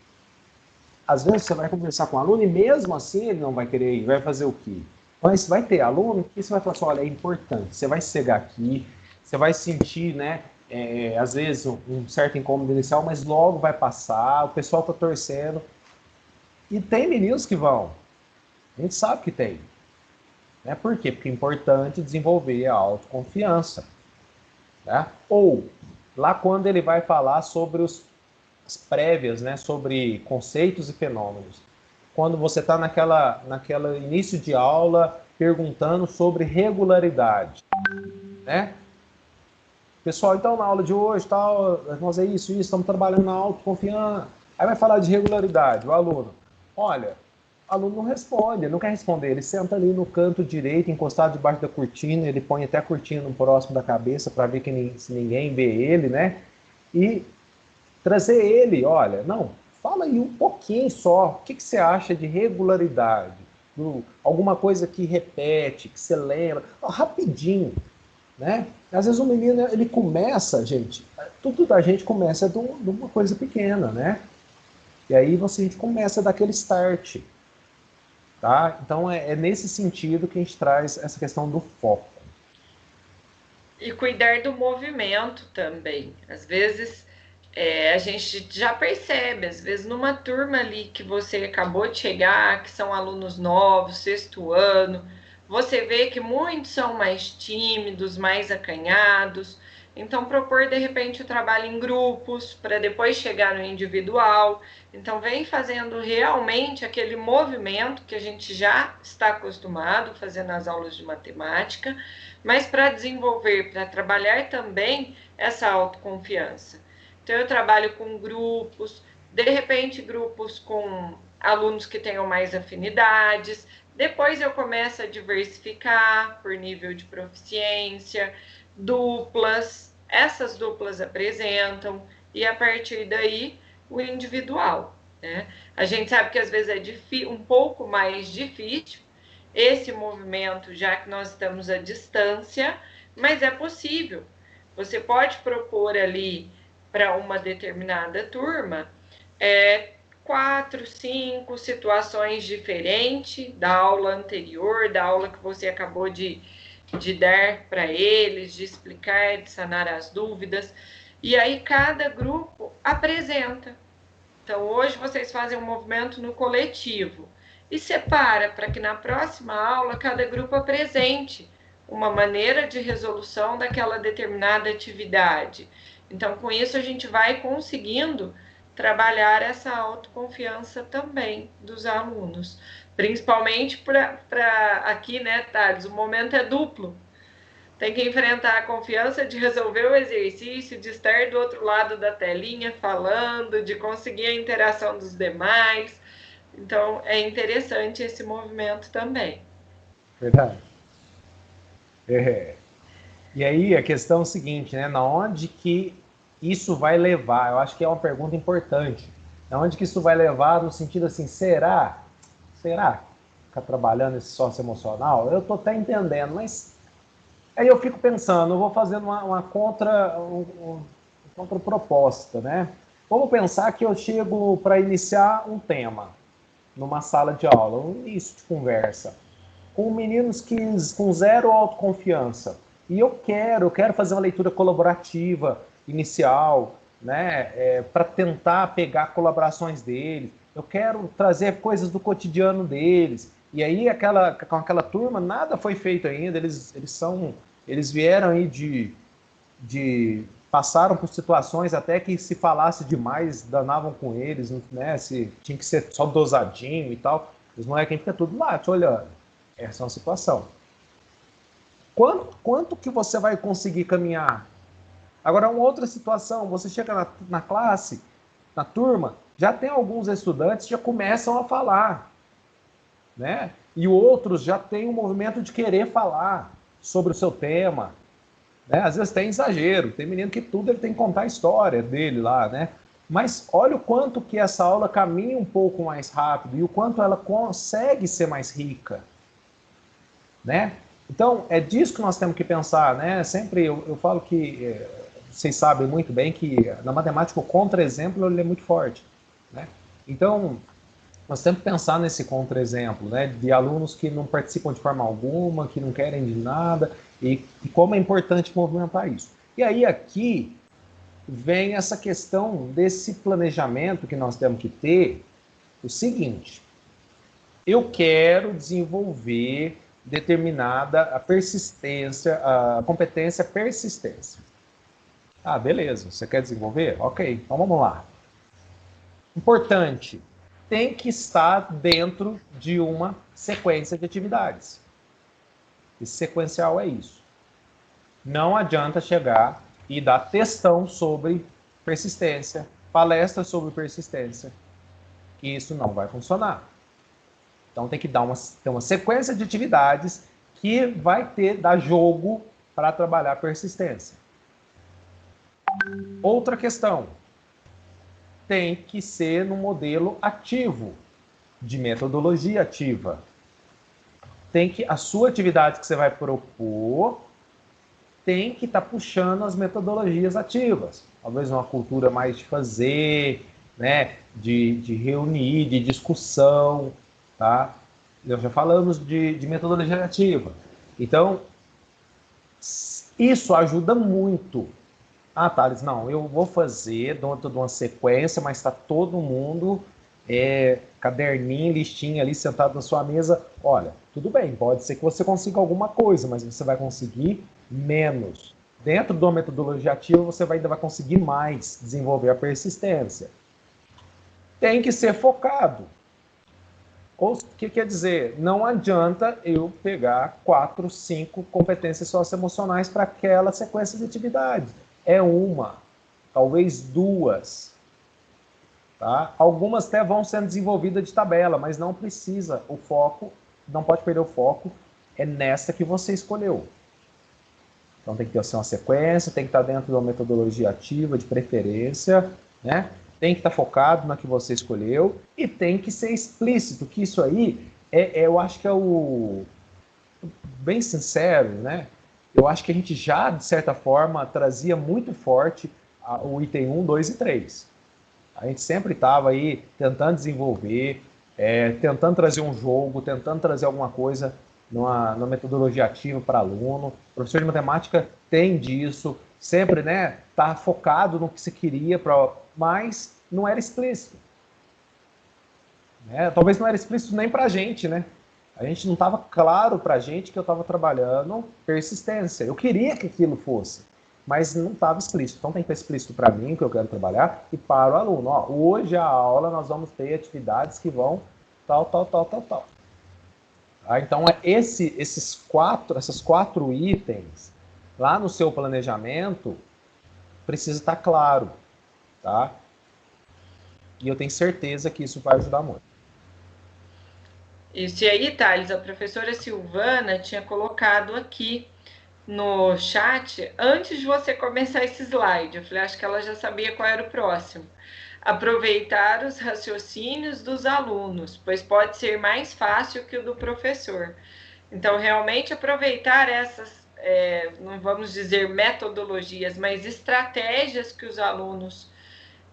Às vezes você vai conversar com o aluno e mesmo assim ele não vai querer ir, vai fazer o quê? Mas vai ter aluno que você vai falar assim, olha, é importante, você vai chegar aqui, você vai sentir, né, às vezes um certo incômodo inicial, mas logo vai passar, o pessoal está torcendo. E tem meninos que vão, a gente sabe que tem. Né? Por quê? Porque é importante desenvolver a autoconfiança. Né? Ou, lá quando ele vai falar sobre as prévias, né, sobre conceitos e fenômenos. Quando você está naquela início de aula perguntando sobre regularidade. Né? Pessoal, então na aula de hoje, tal, vamos fazer isso, estamos trabalhando na autoconfiança. Aí vai falar de regularidade, o aluno. Olha, o aluno não responde, ele não quer responder, ele senta ali no canto direito, encostado debaixo da cortina, ele põe até a cortina próximo da cabeça para ver se ninguém vê ele, né? E trazer ele, olha, não, fala aí um pouquinho só, o que você acha de regularidade? Alguma coisa que repete, que você lembra, rapidinho, né? Às vezes o menino, ele começa, gente, tudo da gente começa de uma coisa pequena, né? E aí a gente começa daquele start, tá? Então é nesse sentido que a gente traz essa questão do foco. E cuidar do movimento também. Às vezes a gente já percebe, às vezes numa turma ali que você acabou de chegar, que são alunos novos, sexto ano, você vê que muitos são mais tímidos, mais acanhados. Então, propor de repente o trabalho em grupos, para depois chegar no individual. Então, vem fazendo realmente aquele movimento que a gente já está acostumado a fazer nas aulas de matemática, mas para desenvolver, para trabalhar também essa autoconfiança. Então, eu trabalho com grupos, de repente, grupos com alunos que tenham mais afinidades. Depois, eu começo a diversificar por nível de proficiência, duplas. Essas duplas apresentam, e a partir daí, o individual, né? A gente sabe que às vezes é um pouco mais difícil esse movimento, já que nós estamos à distância, mas é possível. Você pode propor ali para uma determinada turma 4, 5 situações diferentes da aula anterior, da aula que você acabou de dar para eles, de explicar, de sanar as dúvidas. E aí cada grupo apresenta. Então, hoje vocês fazem um movimento no coletivo e separa para que na próxima aula cada grupo apresente uma maneira de resolução daquela determinada atividade. Então, com isso, a gente vai conseguindo trabalhar essa autoconfiança também dos alunos. Principalmente para aqui, né, Thales? O momento é duplo. Tem que enfrentar a confiança de resolver o exercício, de estar do outro lado da telinha falando, de conseguir a interação dos demais. Então, é interessante esse movimento também. Verdade. E aí a questão é o seguinte, né? Na onde que isso vai levar? Eu acho que é uma pergunta importante. Na onde que isso vai levar no sentido assim, será ficar trabalhando esse socioemocional? Eu tô até entendendo, mas aí eu fico pensando, eu vou fazendo uma contraproposta, né? Vamos pensar que eu chego para iniciar um tema numa sala de aula, um início de conversa, com meninos com zero autoconfiança. E eu quero fazer uma leitura colaborativa inicial, né, para tentar pegar colaborações deles. Eu quero trazer coisas do cotidiano deles. E aí, com aquela turma, nada foi feito ainda. Eles vieram aí passaram por situações até que se falasse demais, danavam com eles, né? Se tinha que ser só dosadinho e tal. Os moleques ficam tudo lá, te olhando. Essa é uma situação. Quanto que você vai conseguir caminhar? Agora, uma outra situação, você chega na classe, na turma, já tem alguns estudantes que já começam a falar, né? E outros já têm um movimento de querer falar sobre o seu tema, né? Às vezes tem exagero, tem menino que tudo ele tem que contar a história dele lá, né? Mas olha o quanto que essa aula caminha um pouco mais rápido e o quanto ela consegue ser mais rica, né? Então, é disso que nós temos que pensar, né? Sempre eu falo que vocês sabem muito bem que na matemática o contra-exemplo ele é muito forte, né? Então, nós temos que pensar nesse contra-exemplo, né? De alunos que não participam de forma alguma, que não querem de nada, e como é importante movimentar isso. E aí aqui vem essa questão desse planejamento que nós temos que ter, o seguinte: eu quero desenvolver determinada a persistência, a competência persistência. Ah, beleza, você quer desenvolver? Ok, então vamos lá. Importante, tem que estar dentro de uma sequência de atividades. Esse sequencial é isso. Não adianta chegar e dar textão sobre persistência, palestra sobre persistência, que isso não vai funcionar. Então tem que ter uma sequência de atividades que vai dar jogo para trabalhar a persistência. Outra questão, tem que ser no modelo ativo, de metodologia ativa. A sua atividade que você vai propor tem que estar puxando as metodologias ativas. Talvez uma cultura mais de fazer, né, de reunir, de discussão, tá? Nós já falamos de metodologia ativa. Então, isso ajuda muito. Ah, Thales, não, eu vou fazer dentro de uma sequência, mas está todo mundo, caderninho, listinha ali, sentado na sua mesa. Olha, tudo bem, pode ser que você consiga alguma coisa, mas você vai conseguir menos. Dentro de uma metodologia ativa, você ainda vai conseguir mais desenvolver a persistência. Tem que ser focado. O que quer dizer? Não adianta eu pegar 4, 5 competências socioemocionais para aquela sequência de atividades. É uma, talvez 2. Tá? Algumas até vão sendo desenvolvidas de tabela, mas não precisa. O foco, não pode perder o foco, é nessa que você escolheu. Então tem que ter uma sequência, tem que estar dentro de uma metodologia ativa, de preferência, né? Tem que estar focado na que você escolheu e tem que ser explícito, que isso aí, eu acho que é o... Bem sincero, né? Eu acho que a gente já, de certa forma, trazia muito forte o item 1, 2 e 3. A gente sempre estava aí tentando desenvolver, tentando trazer um jogo, tentando trazer alguma coisa numa metodologia ativa para aluno. O professor de matemática tem disso, sempre, né, tá focado no que se queria, mas não era explícito. Talvez não era explícito nem para a gente, né? A gente não estava claro para a gente que eu estava trabalhando persistência. Eu queria que aquilo fosse, mas não estava explícito. Então tem que ter explícito para mim, que eu quero trabalhar, e para o aluno. Ó, hoje a aula nós vamos ter atividades que vão tal. Então essas 4 itens lá no seu planejamento precisa estar claro, tá? E eu tenho certeza que isso vai ajudar muito. Isso, e aí, Thales, a professora Silvana tinha colocado aqui no chat, antes de você começar esse slide, eu falei, acho que ela já sabia qual era o próximo. Aproveitar os raciocínios dos alunos, pois pode ser mais fácil que o do professor. Então, realmente aproveitar essas, não vamos dizer metodologias, mas estratégias que os alunos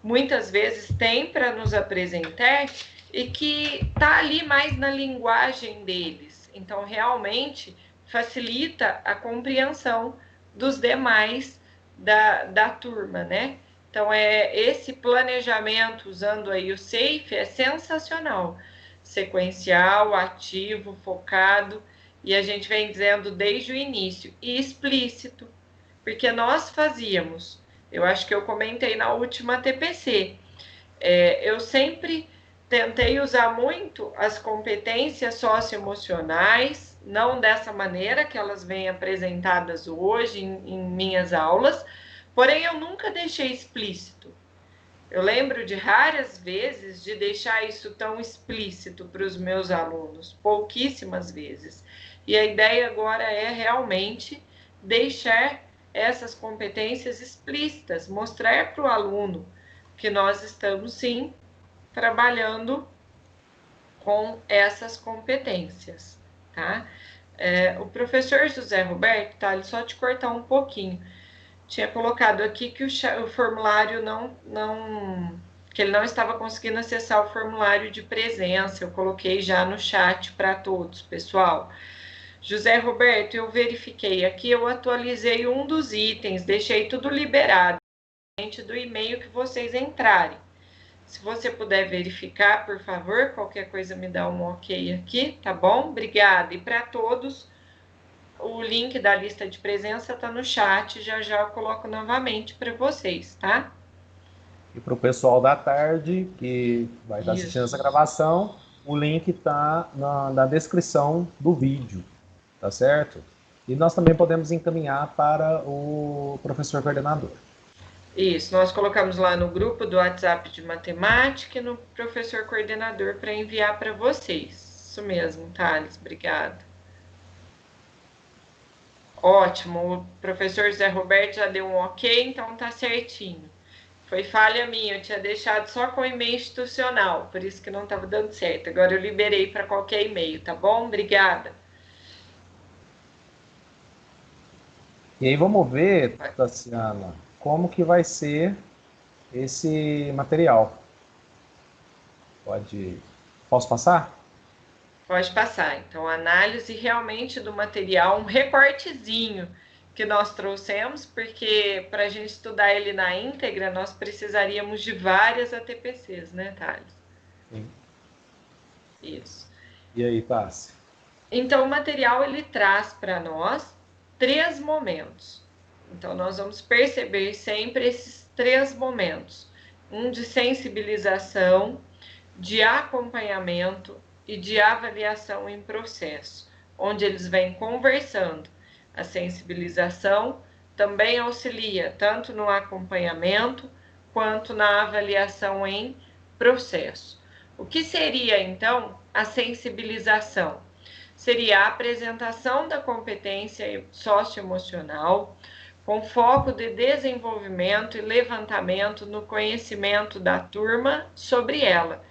muitas vezes têm para nos apresentar e que está ali mais na linguagem deles. Então, realmente, facilita a compreensão dos demais da turma, né? Então, esse planejamento, usando aí o SAFe, é sensacional. Sequencial, ativo, focado, e a gente vem dizendo desde o início, e explícito, porque nós fazíamos, eu acho que eu comentei na última TPC, eu sempre tentei usar muito as competências socioemocionais, não dessa maneira que elas vêm apresentadas hoje em minhas aulas, porém eu nunca deixei explícito. Eu lembro de raras vezes de deixar isso tão explícito para os meus alunos, pouquíssimas vezes. E a ideia agora é realmente deixar essas competências explícitas, mostrar para o aluno que nós estamos, sim, trabalhando com essas competências, tá? O professor José Roberto, tá? Só te cortar um pouquinho. Tinha colocado aqui que o formulário que ele não estava conseguindo acessar o formulário de presença. Eu coloquei já no chat para todos, pessoal. José Roberto, eu verifiquei aqui, eu atualizei um dos itens, deixei tudo liberado, do e-mail que vocês entrarem. Se você puder verificar, por favor, qualquer coisa me dá um ok aqui, tá bom? Obrigada. E para todos, o link da lista de presença está no chat, já eu coloco novamente para vocês, tá? E para o pessoal da tarde, que vai estar assistindo essa gravação, o link está na descrição do vídeo, tá certo? E nós também podemos encaminhar para o professor coordenador. Isso, nós colocamos lá no grupo do WhatsApp de matemática e no professor coordenador para enviar para vocês. Isso mesmo, Thales, obrigada. Ótimo, o professor José Roberto já deu um ok, então tá certinho. Foi falha minha, eu tinha deixado só com e-mail institucional, por isso que não estava dando certo. Agora eu liberei para qualquer e-mail, tá bom? Obrigada. E aí vamos ver, Tassiana, como que vai ser esse material. Posso passar? Pode passar. Então, análise realmente do material, um recortezinho que nós trouxemos, porque para a gente estudar ele na íntegra, nós precisaríamos de várias ATPCs, né, Thales? Sim. Isso. E aí, Tassi? Então, o material, ele traz para nós 3 momentos. Então, nós vamos perceber sempre esses 3 momentos. Um de sensibilização, de acompanhamento e de avaliação em processo, onde eles vêm conversando. A sensibilização também auxilia tanto no acompanhamento quanto na avaliação em processo. O que seria, então, a sensibilização? Seria a apresentação da competência socioemocional com foco de desenvolvimento e levantamento no conhecimento da turma sobre ela.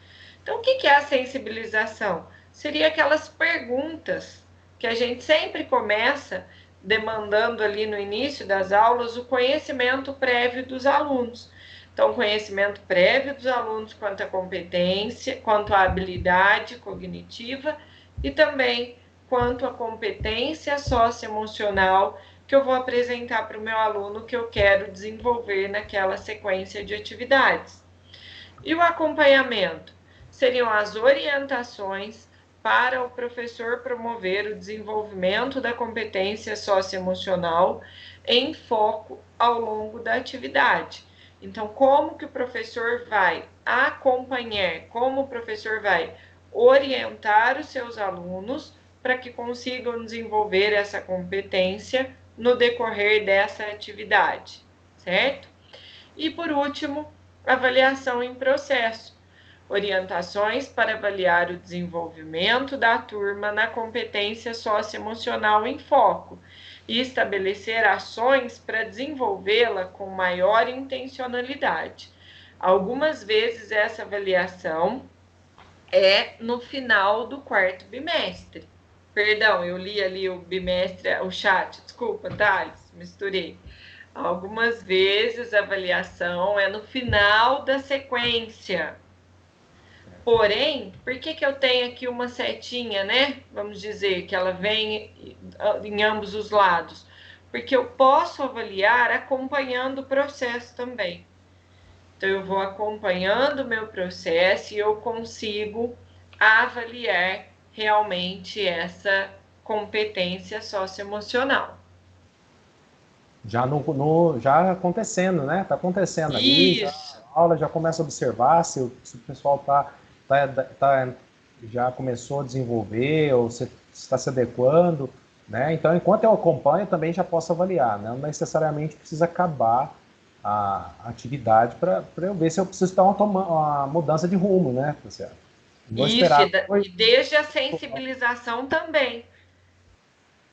Então, o que é a sensibilização? Seria aquelas perguntas que a gente sempre começa demandando ali no início das aulas o conhecimento prévio dos alunos. Então, conhecimento prévio dos alunos quanto à competência, quanto à habilidade cognitiva e também quanto à competência socioemocional que eu vou apresentar para o meu aluno que eu quero desenvolver naquela sequência de atividades. E o acompanhamento? Seriam as orientações para o professor promover o desenvolvimento da competência socioemocional em foco ao longo da atividade. Então, como que o professor vai acompanhar, como o professor vai orientar os seus alunos para que consigam desenvolver essa competência no decorrer dessa atividade, certo? E, por último, avaliação em processo. Orientações para avaliar o desenvolvimento da turma na competência socioemocional em foco e estabelecer ações para desenvolvê-la com maior intencionalidade. Algumas vezes essa avaliação é no final do 4º bimestre. Perdão, eu li ali o bimestre, o chat, desculpa, Thales, misturei. Algumas vezes a avaliação é no final da sequência. Porém, por que eu tenho aqui uma setinha, né? Vamos dizer que ela vem em ambos os lados. Porque eu posso avaliar acompanhando o processo também. Então, eu vou acompanhando o meu processo e eu consigo avaliar realmente essa competência socioemocional. Já acontecendo, né? Está acontecendo ali. Isso. A aula já começa a observar se o pessoal já começou a desenvolver ou se está se adequando, né? Então, enquanto eu acompanho, também já posso avaliar, né? Não necessariamente precisa acabar a atividade para eu ver se eu preciso dar uma mudança de rumo, né? Vou esperar. E desde a sensibilização também.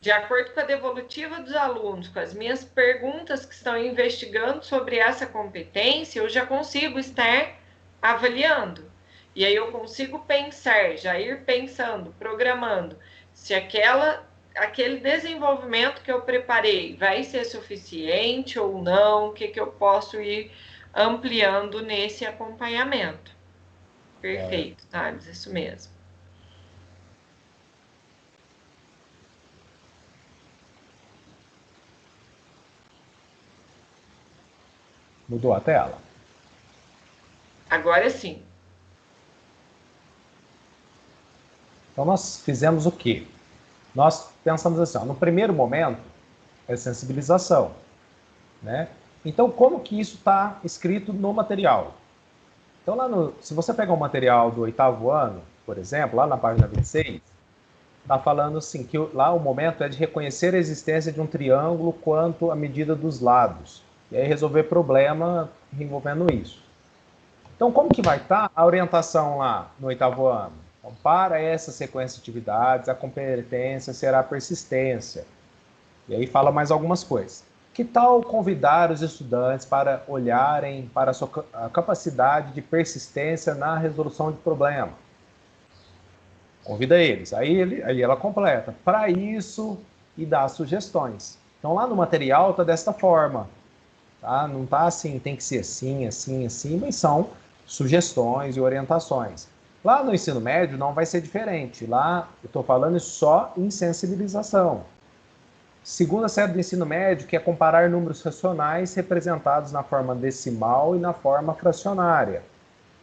De acordo com a devolutiva dos alunos, com as minhas perguntas que estão investigando sobre essa competência, eu já consigo estar avaliando. E aí eu consigo pensar, já ir pensando, programando, se aquele desenvolvimento que eu preparei vai ser suficiente ou não, o que eu posso ir ampliando nesse acompanhamento. Perfeito, Thales, isso mesmo. Mudou a tela? Agora sim. Então, nós fizemos o quê? Nós pensamos assim, ó, no primeiro momento, é sensibilização, né? Então, como que isso está escrito no material? Então, se você pegar o material do 8º ano, por exemplo, lá na página 26, está falando assim, que lá o momento é de reconhecer a existência de um triângulo quanto à medida dos lados, e aí resolver problema envolvendo isso. Então, como que vai estar a orientação lá no 8º ano? Então, para essa sequência de atividades, a competência será a persistência. E aí fala mais algumas coisas. Que tal convidar os estudantes para olharem para a sua capacidade de persistência na resolução de problema? Convida eles. Aí ela completa. Para isso, e dá sugestões. Então, lá no material está desta forma. Tá? Não está assim, tem que ser assim, assim, assim, mas são sugestões e orientações. Lá no ensino médio não vai ser diferente. Lá eu estou falando só em sensibilização. Segunda série do ensino médio, que é comparar números racionais representados na forma decimal e na forma fracionária.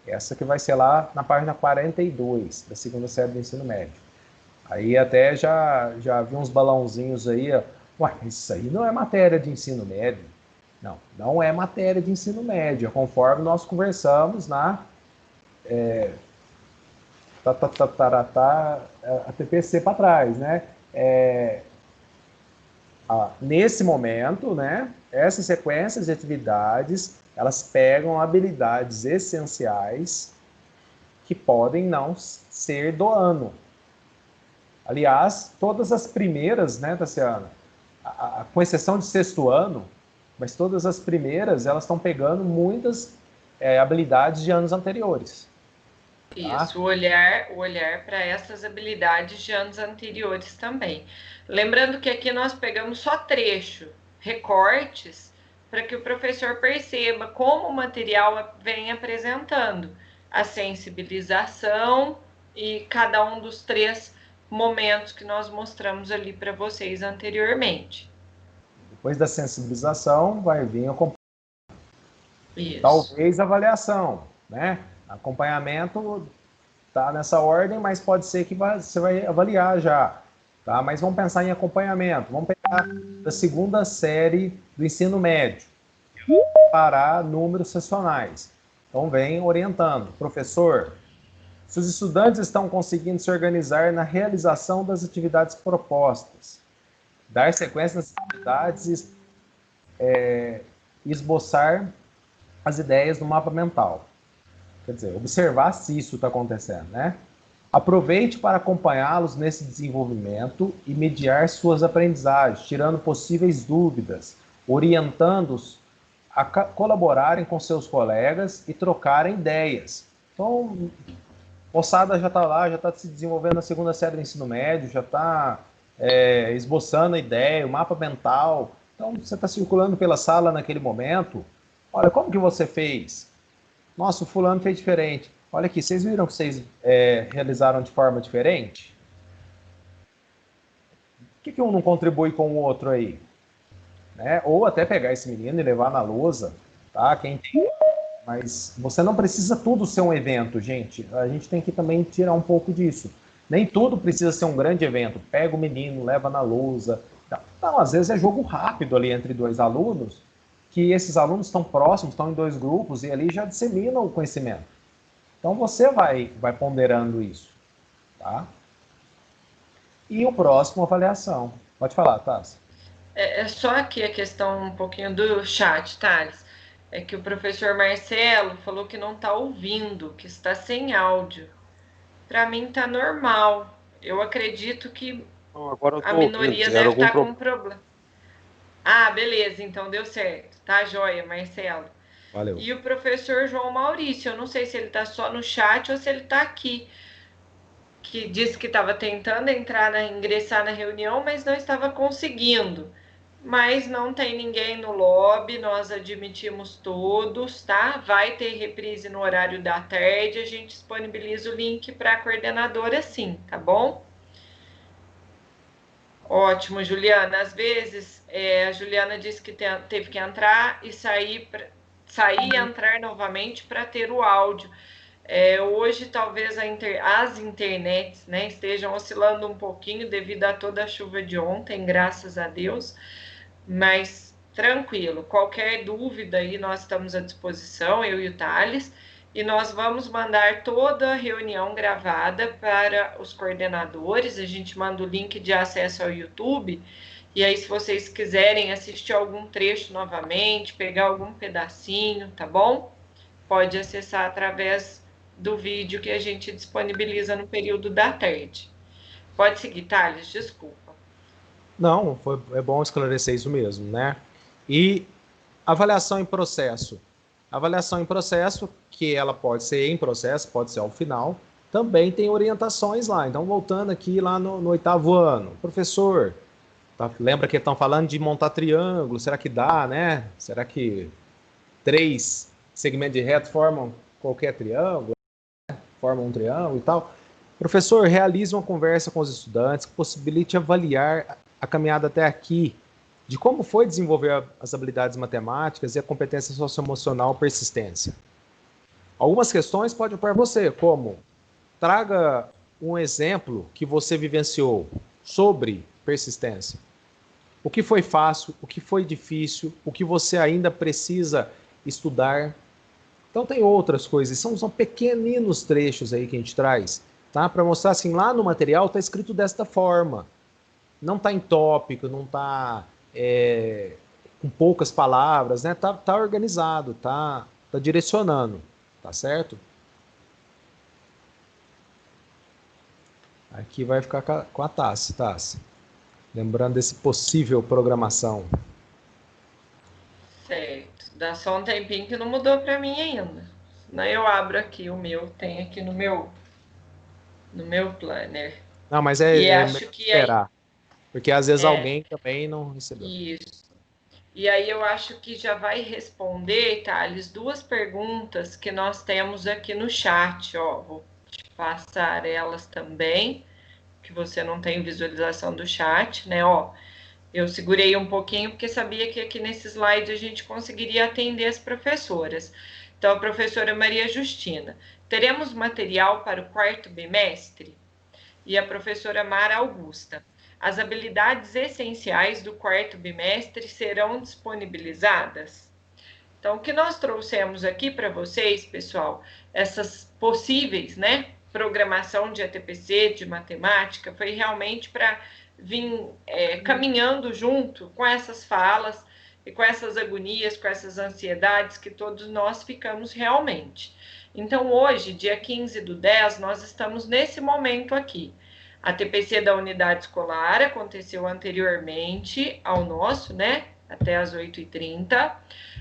Essa que vai ser lá na página 42 da segunda série do ensino médio. Aí até já vi uns balãozinhos aí, ó. Ué, isso aí não é matéria de ensino médio. Não é matéria de ensino médio, conforme nós conversamos na a TPC para trás, né? Nesse momento, né, essas sequências de atividades, elas pegam habilidades essenciais que podem não ser do ano. Aliás, todas as primeiras, né, Tassiana, com exceção de sexto ano, mas todas as primeiras, elas estão pegando muitas habilidades de anos anteriores. Tá? Isso, o olhar para essas habilidades de anos anteriores também. Lembrando que aqui nós pegamos só trecho, recortes, para que o professor perceba como o material vem apresentando a sensibilização e cada um dos 3 momentos que nós mostramos ali para vocês anteriormente. Depois da sensibilização, vai vir o Isso. talvez avaliação, né? Acompanhamento tá nessa ordem, mas pode ser que você vai avaliar já, tá? Mas vamos pensar em acompanhamento. Vamos pegar da segunda série do ensino médio, parar números sessionais. Então vem orientando, professor. Se os estudantes estão conseguindo se organizar na realização das atividades propostas, dar sequência nas atividades e esboçar as ideias no mapa mental. Quer dizer, observar se isso está acontecendo, né? Aproveite para acompanhá-los nesse desenvolvimento e mediar suas aprendizagens, tirando possíveis dúvidas, orientando-os a colaborarem com seus colegas e trocarem ideias. Então, a moçada já está lá, já está se desenvolvendo na segunda série do ensino médio, já está esboçando a ideia, o mapa mental. Então, você está circulando pela sala naquele momento. Olha, como que você fez? Nossa, o fulano fez diferente. Olha aqui, vocês viram que vocês realizaram de forma diferente? Por que um não contribui com o outro aí? Né? Ou até pegar esse menino e levar na lousa, tá? Quem tem... Mas você não precisa tudo ser um evento, gente. A gente tem que também tirar um pouco disso. Nem tudo precisa ser um grande evento. Pega o menino, leva na lousa. Não, às vezes é jogo rápido ali entre 2 alunos, que esses alunos estão próximos, estão em 2 grupos, e ali já disseminam o conhecimento. Então você vai ponderando isso. Tá? E o próximo, avaliação. Pode falar, Tassi. É só aqui a questão um pouquinho do chat, Thales. É que o professor Marcelo falou que não está ouvindo, que está sem áudio. Para mim está normal. Eu acredito que a minoria deve estar com problema. Ah, beleza, então deu certo. Tá joia, Marcelo. Valeu. E o professor João Maurício, eu não sei se ele está só no chat ou se ele está aqui, que disse que estava tentando ingressar na reunião, mas não estava conseguindo. Mas não tem ninguém no lobby, nós admitimos todos, tá? Vai ter reprise no horário da tarde, a gente disponibiliza o link para a coordenadora sim, tá bom? Ótimo, Juliana. Às vezes, a Juliana disse que teve que entrar e sair e entrar novamente para ter o áudio. Hoje, talvez as internets, né, estejam oscilando um pouquinho devido a toda a chuva de ontem, graças a Deus. Mas tranquilo, qualquer dúvida aí nós estamos à disposição, eu e o Thales, e nós vamos mandar toda a reunião gravada para os coordenadores. A gente manda o link de acesso ao YouTube, e aí se vocês quiserem assistir algum trecho novamente, pegar algum pedacinho, tá bom? Pode acessar através do vídeo que a gente disponibiliza no período da tarde. Pode seguir, Thales, desculpa. Não, é bom esclarecer isso mesmo, né? E avaliação em processo. Avaliação em processo, que ela pode ser em processo, pode ser ao final, também tem orientações lá. Então, voltando aqui lá no 8º ano, professor, tá, lembra que estão falando de montar triângulo, será que dá, né? Será que 3 segmentos de reto formam qualquer triângulo? Formam um triângulo e tal? Professor, realize uma conversa com os estudantes que possibilite avaliar a caminhada até aqui, de como foi desenvolver as habilidades matemáticas e a competência socioemocional persistência. Algumas questões podem para você, como traga um exemplo que você vivenciou sobre persistência. O que foi fácil, o que foi difícil, o que você ainda precisa estudar. Então tem outras coisas, são pequeninos trechos aí que a gente traz, tá? Para mostrar assim, lá no material está escrito desta forma. Não está em tópico, não está com poucas palavras, né? Tá organizado, tá direcionando, tá certo? Aqui vai ficar com a Tassi. Lembrando desse possível programação. Certo. Dá só um tempinho que não mudou para mim ainda. Senão eu abro aqui o meu, tem aqui no meu planner. Não, mas acho que esperar. Porque às vezes alguém também não recebeu. Isso. E aí eu acho que já vai responder, Thales, 2 perguntas que nós temos aqui no chat, ó. Vou te passar elas também, que você não tem visualização do chat, né, ó. Eu segurei um pouquinho porque sabia que aqui nesse slide a gente conseguiria atender as professoras. Então, a professora Maria Justina, teremos material para o 4º bimestre? E a professora Mara Augusta, as habilidades essenciais do 4º bimestre serão disponibilizadas? Então, o que nós trouxemos aqui para vocês, pessoal, essas possíveis, né, programação de ATPC, de matemática, foi realmente para vir caminhando junto com essas falas e com essas agonias, com essas ansiedades que todos nós ficamos realmente. Então, hoje, dia 15/10, nós estamos nesse momento aqui. A TPC da unidade escolar aconteceu anteriormente ao nosso, né? Até às 8h30.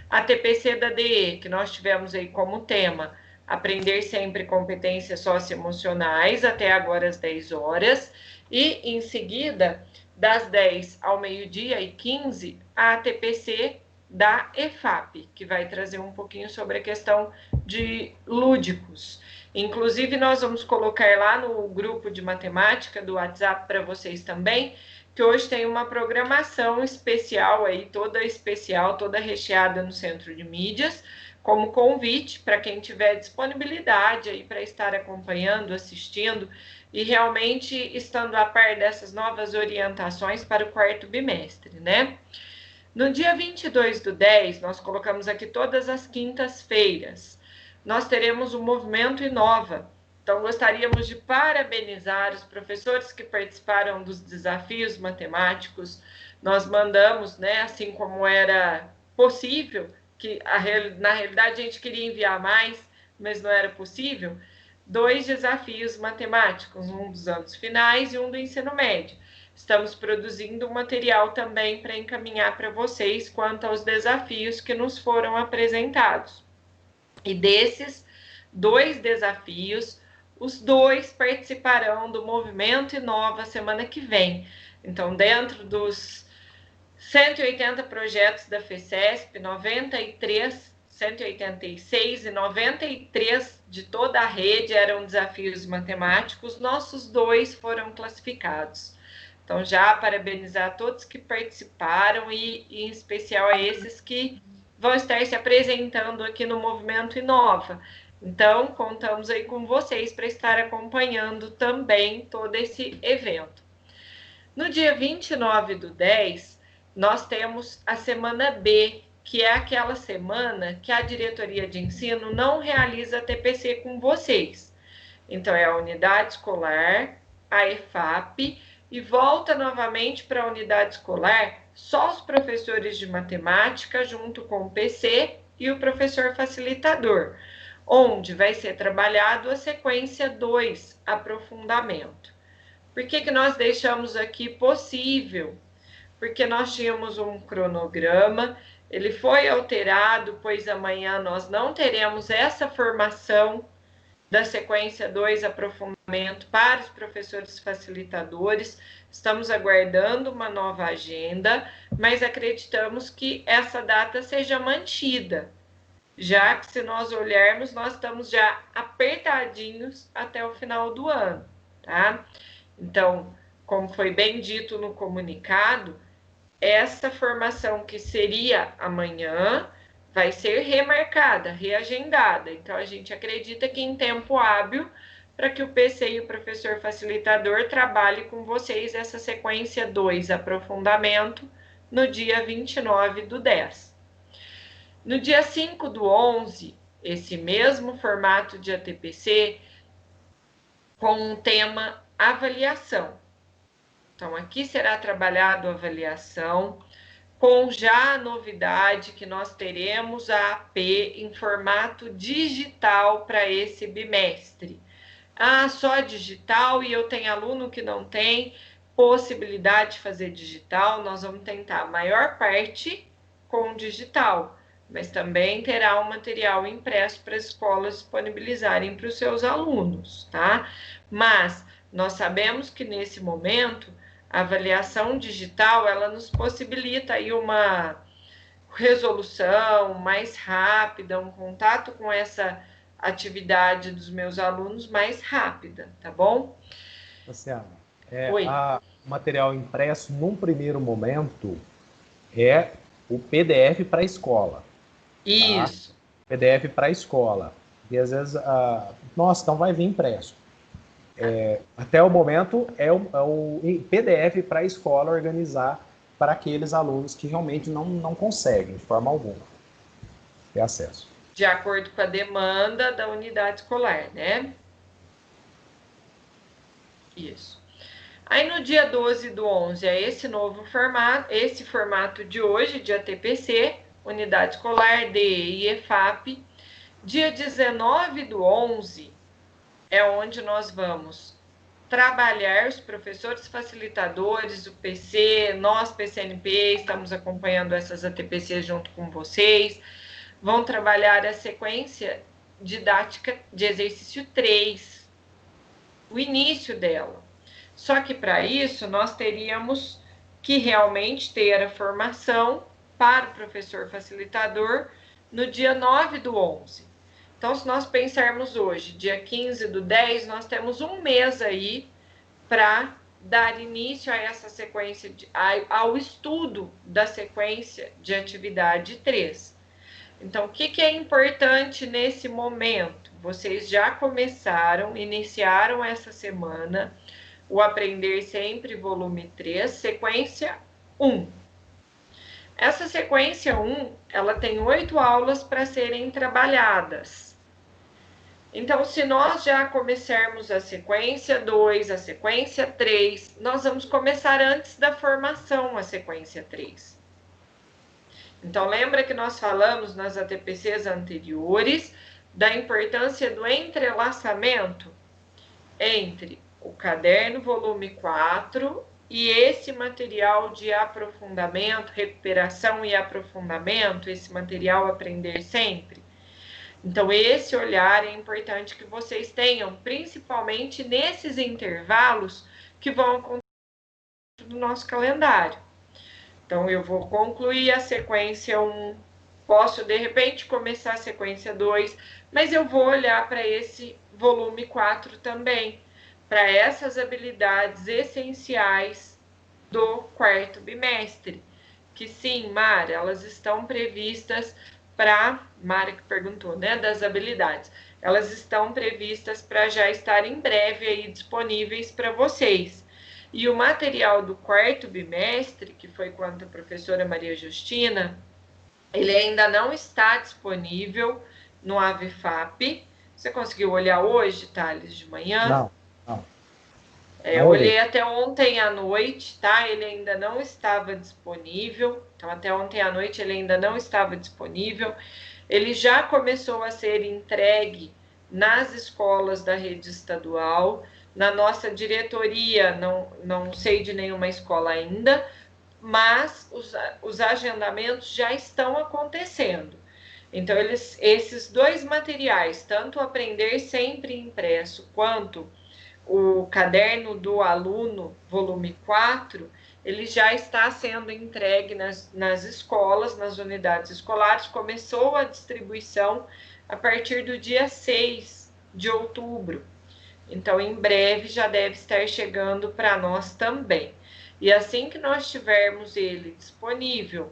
A TPC da DE, que nós tivemos aí como tema, aprender sempre competências socioemocionais, até agora às 10 horas. E, em seguida, das 10 ao meio-dia e 15, a TPC da EFAP, que vai trazer um pouquinho sobre a questão de lúdicos. Inclusive, nós vamos colocar lá no grupo de matemática do WhatsApp para vocês também, que hoje tem uma programação especial aí, toda especial, toda recheada no Centro de Mídias, como convite para quem tiver disponibilidade aí para estar acompanhando, assistindo e realmente estando a par dessas novas orientações para o 4º bimestre, né? No dia 22/10, nós colocamos aqui todas as quintas-feiras. Nós teremos o Movimento Inova. Então, gostaríamos de parabenizar os professores que participaram dos desafios matemáticos. Nós mandamos, né, assim como era possível, que na realidade a gente queria enviar mais, mas não era possível, 2 desafios matemáticos, um dos anos finais e um do ensino médio. Estamos produzindo um material também para encaminhar para vocês quanto aos desafios que nos foram apresentados. E desses 2 desafios, os 2 participarão do Movimento Inova semana que vem. Então, dentro dos 180 projetos da FECESP, 186 e 93 de toda a rede eram desafios matemáticos, nossos 2 foram classificados. Então, já parabenizar todos que participaram e em especial a esses que vão estar se apresentando aqui no Movimento Inova. Então, contamos aí com vocês para estar acompanhando também todo esse evento. No dia 29/10, nós temos a semana B, que é aquela semana que a diretoria de ensino não realiza TPC com vocês. Então, é a unidade escolar, a EFAP, e volta novamente para a unidade escolar só os professores de matemática, junto com o PC e o professor facilitador. onde vai ser trabalhado a sequência 2, aprofundamento. Por que nós deixamos aqui possível? Porque nós tínhamos um cronograma, ele foi alterado, pois amanhã nós não teremos essa formação da sequência 2, aprofundamento, para os professores facilitadores. Estamos aguardando uma nova agenda, mas acreditamos que essa data seja mantida, já que, se nós olharmos, nós estamos já apertadinhos até o final do ano, tá? Então, como foi bem dito no comunicado, essa formação que seria amanhã vai ser remarcada, reagendada. Então, a gente acredita que em tempo hábil, para que o PC e o professor facilitador trabalhem com vocês essa sequência 2, aprofundamento, no dia 29/10. No dia 5/11, esse mesmo formato de ATPC, com o tema avaliação. Então, aqui será trabalhado a avaliação, com já a novidade que nós teremos a AP em formato digital para esse bimestre. Ah, só digital, e eu tenho aluno que não tem possibilidade de fazer digital, nós vamos tentar a maior parte com digital, mas também terá um material impresso para as escolas disponibilizarem para os seus alunos, tá? Mas nós sabemos que nesse momento a avaliação digital, ela nos possibilita aí uma resolução mais rápida, um contato com essa atividade dos meus alunos mais rápida, tá bom? Luciana, o material impresso, num primeiro momento, é o PDF para a escola. Isso. Tá? PDF para a escola. E às vezes, nossa, então vai vir impresso. Até o momento, é o PDF para a escola organizar para aqueles alunos que realmente não conseguem, de forma alguma, ter acesso. De acordo com a demanda da unidade escolar, né? Isso. Aí, no dia 12/11, é esse novo formato, esse formato de hoje, de ATPC, unidade escolar, DE e EFAP. Dia 19/11, é onde nós vamos trabalhar os professores facilitadores, o PC, nós, PCNP, estamos acompanhando essas ATPC junto com vocês, vão trabalhar a sequência didática de exercício 3, o início dela. Só que para isso nós teríamos que realmente ter a formação para o professor facilitador no dia 9/11. Então, se nós pensarmos hoje, dia 15/10, nós temos um mês aí para dar início a essa sequência, ao estudo da sequência de atividade 3. Então, o que é importante nesse momento? Vocês já iniciaram essa semana o Aprender Sempre, volume 3, sequência 1. Essa sequência 1, ela tem 8 aulas para serem trabalhadas. Então, se nós já começarmos a sequência 2, a sequência 3, nós vamos começar antes da formação a sequência 3. Então, lembra que nós falamos nas ATPCs anteriores da importância do entrelaçamento entre o caderno volume 4 e esse material de aprofundamento, recuperação e aprofundamento, esse material Aprender Sempre. Então, esse olhar é importante que vocês tenham, principalmente nesses intervalos que vão acontecer no nosso calendário. Então, eu vou concluir a sequência 1, posso, de repente, começar a sequência 2, mas eu vou olhar para esse volume 4 também, para essas habilidades essenciais do 4º bimestre, que sim, Mara, elas estão previstas para, Mara que perguntou, né, das habilidades, elas estão previstas para já estar em breve aí disponíveis para vocês. E o material do 4º bimestre, que foi quanto a professora Maria Justina, ele ainda não está disponível no AVFAP. Você conseguiu olhar hoje, Thales, de manhã? Não. Eu olhei até ontem à noite, tá? Ele ainda não estava disponível. Então, até ontem à noite ele ainda não estava disponível. ele já começou a ser entregue nas escolas da rede estadual. Na nossa diretoria, não sei de nenhuma escola ainda, mas os agendamentos já estão acontecendo. Então, esses dois materiais, tanto o Aprender Sempre Impresso, quanto o Caderno do Aluno, volume 4, ele já está sendo entregue nas escolas, nas unidades escolares. Começou a distribuição a partir do dia 6 de outubro. Então, em breve já deve estar chegando para nós também. E assim que nós tivermos ele disponível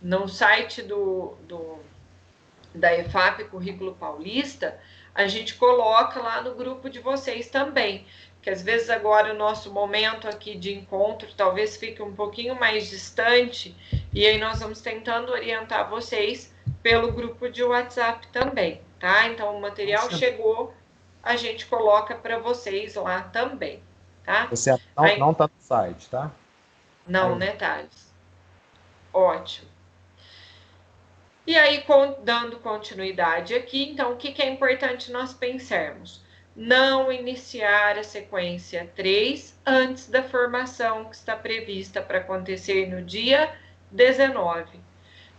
no site da EFAP Currículo Paulista, a gente coloca lá no grupo de vocês também, que às vezes agora o nosso momento aqui de encontro talvez fique um pouquinho mais distante, e aí nós vamos tentando orientar vocês pelo grupo de WhatsApp também, tá? Então o material chegou, a gente coloca para vocês lá também, tá? Você não está no site, tá? Não, né, Thales? Ótimo. E aí, dando continuidade aqui, então, o que é importante nós pensarmos? Não iniciar a sequência 3 antes da formação que está prevista para acontecer no dia 19.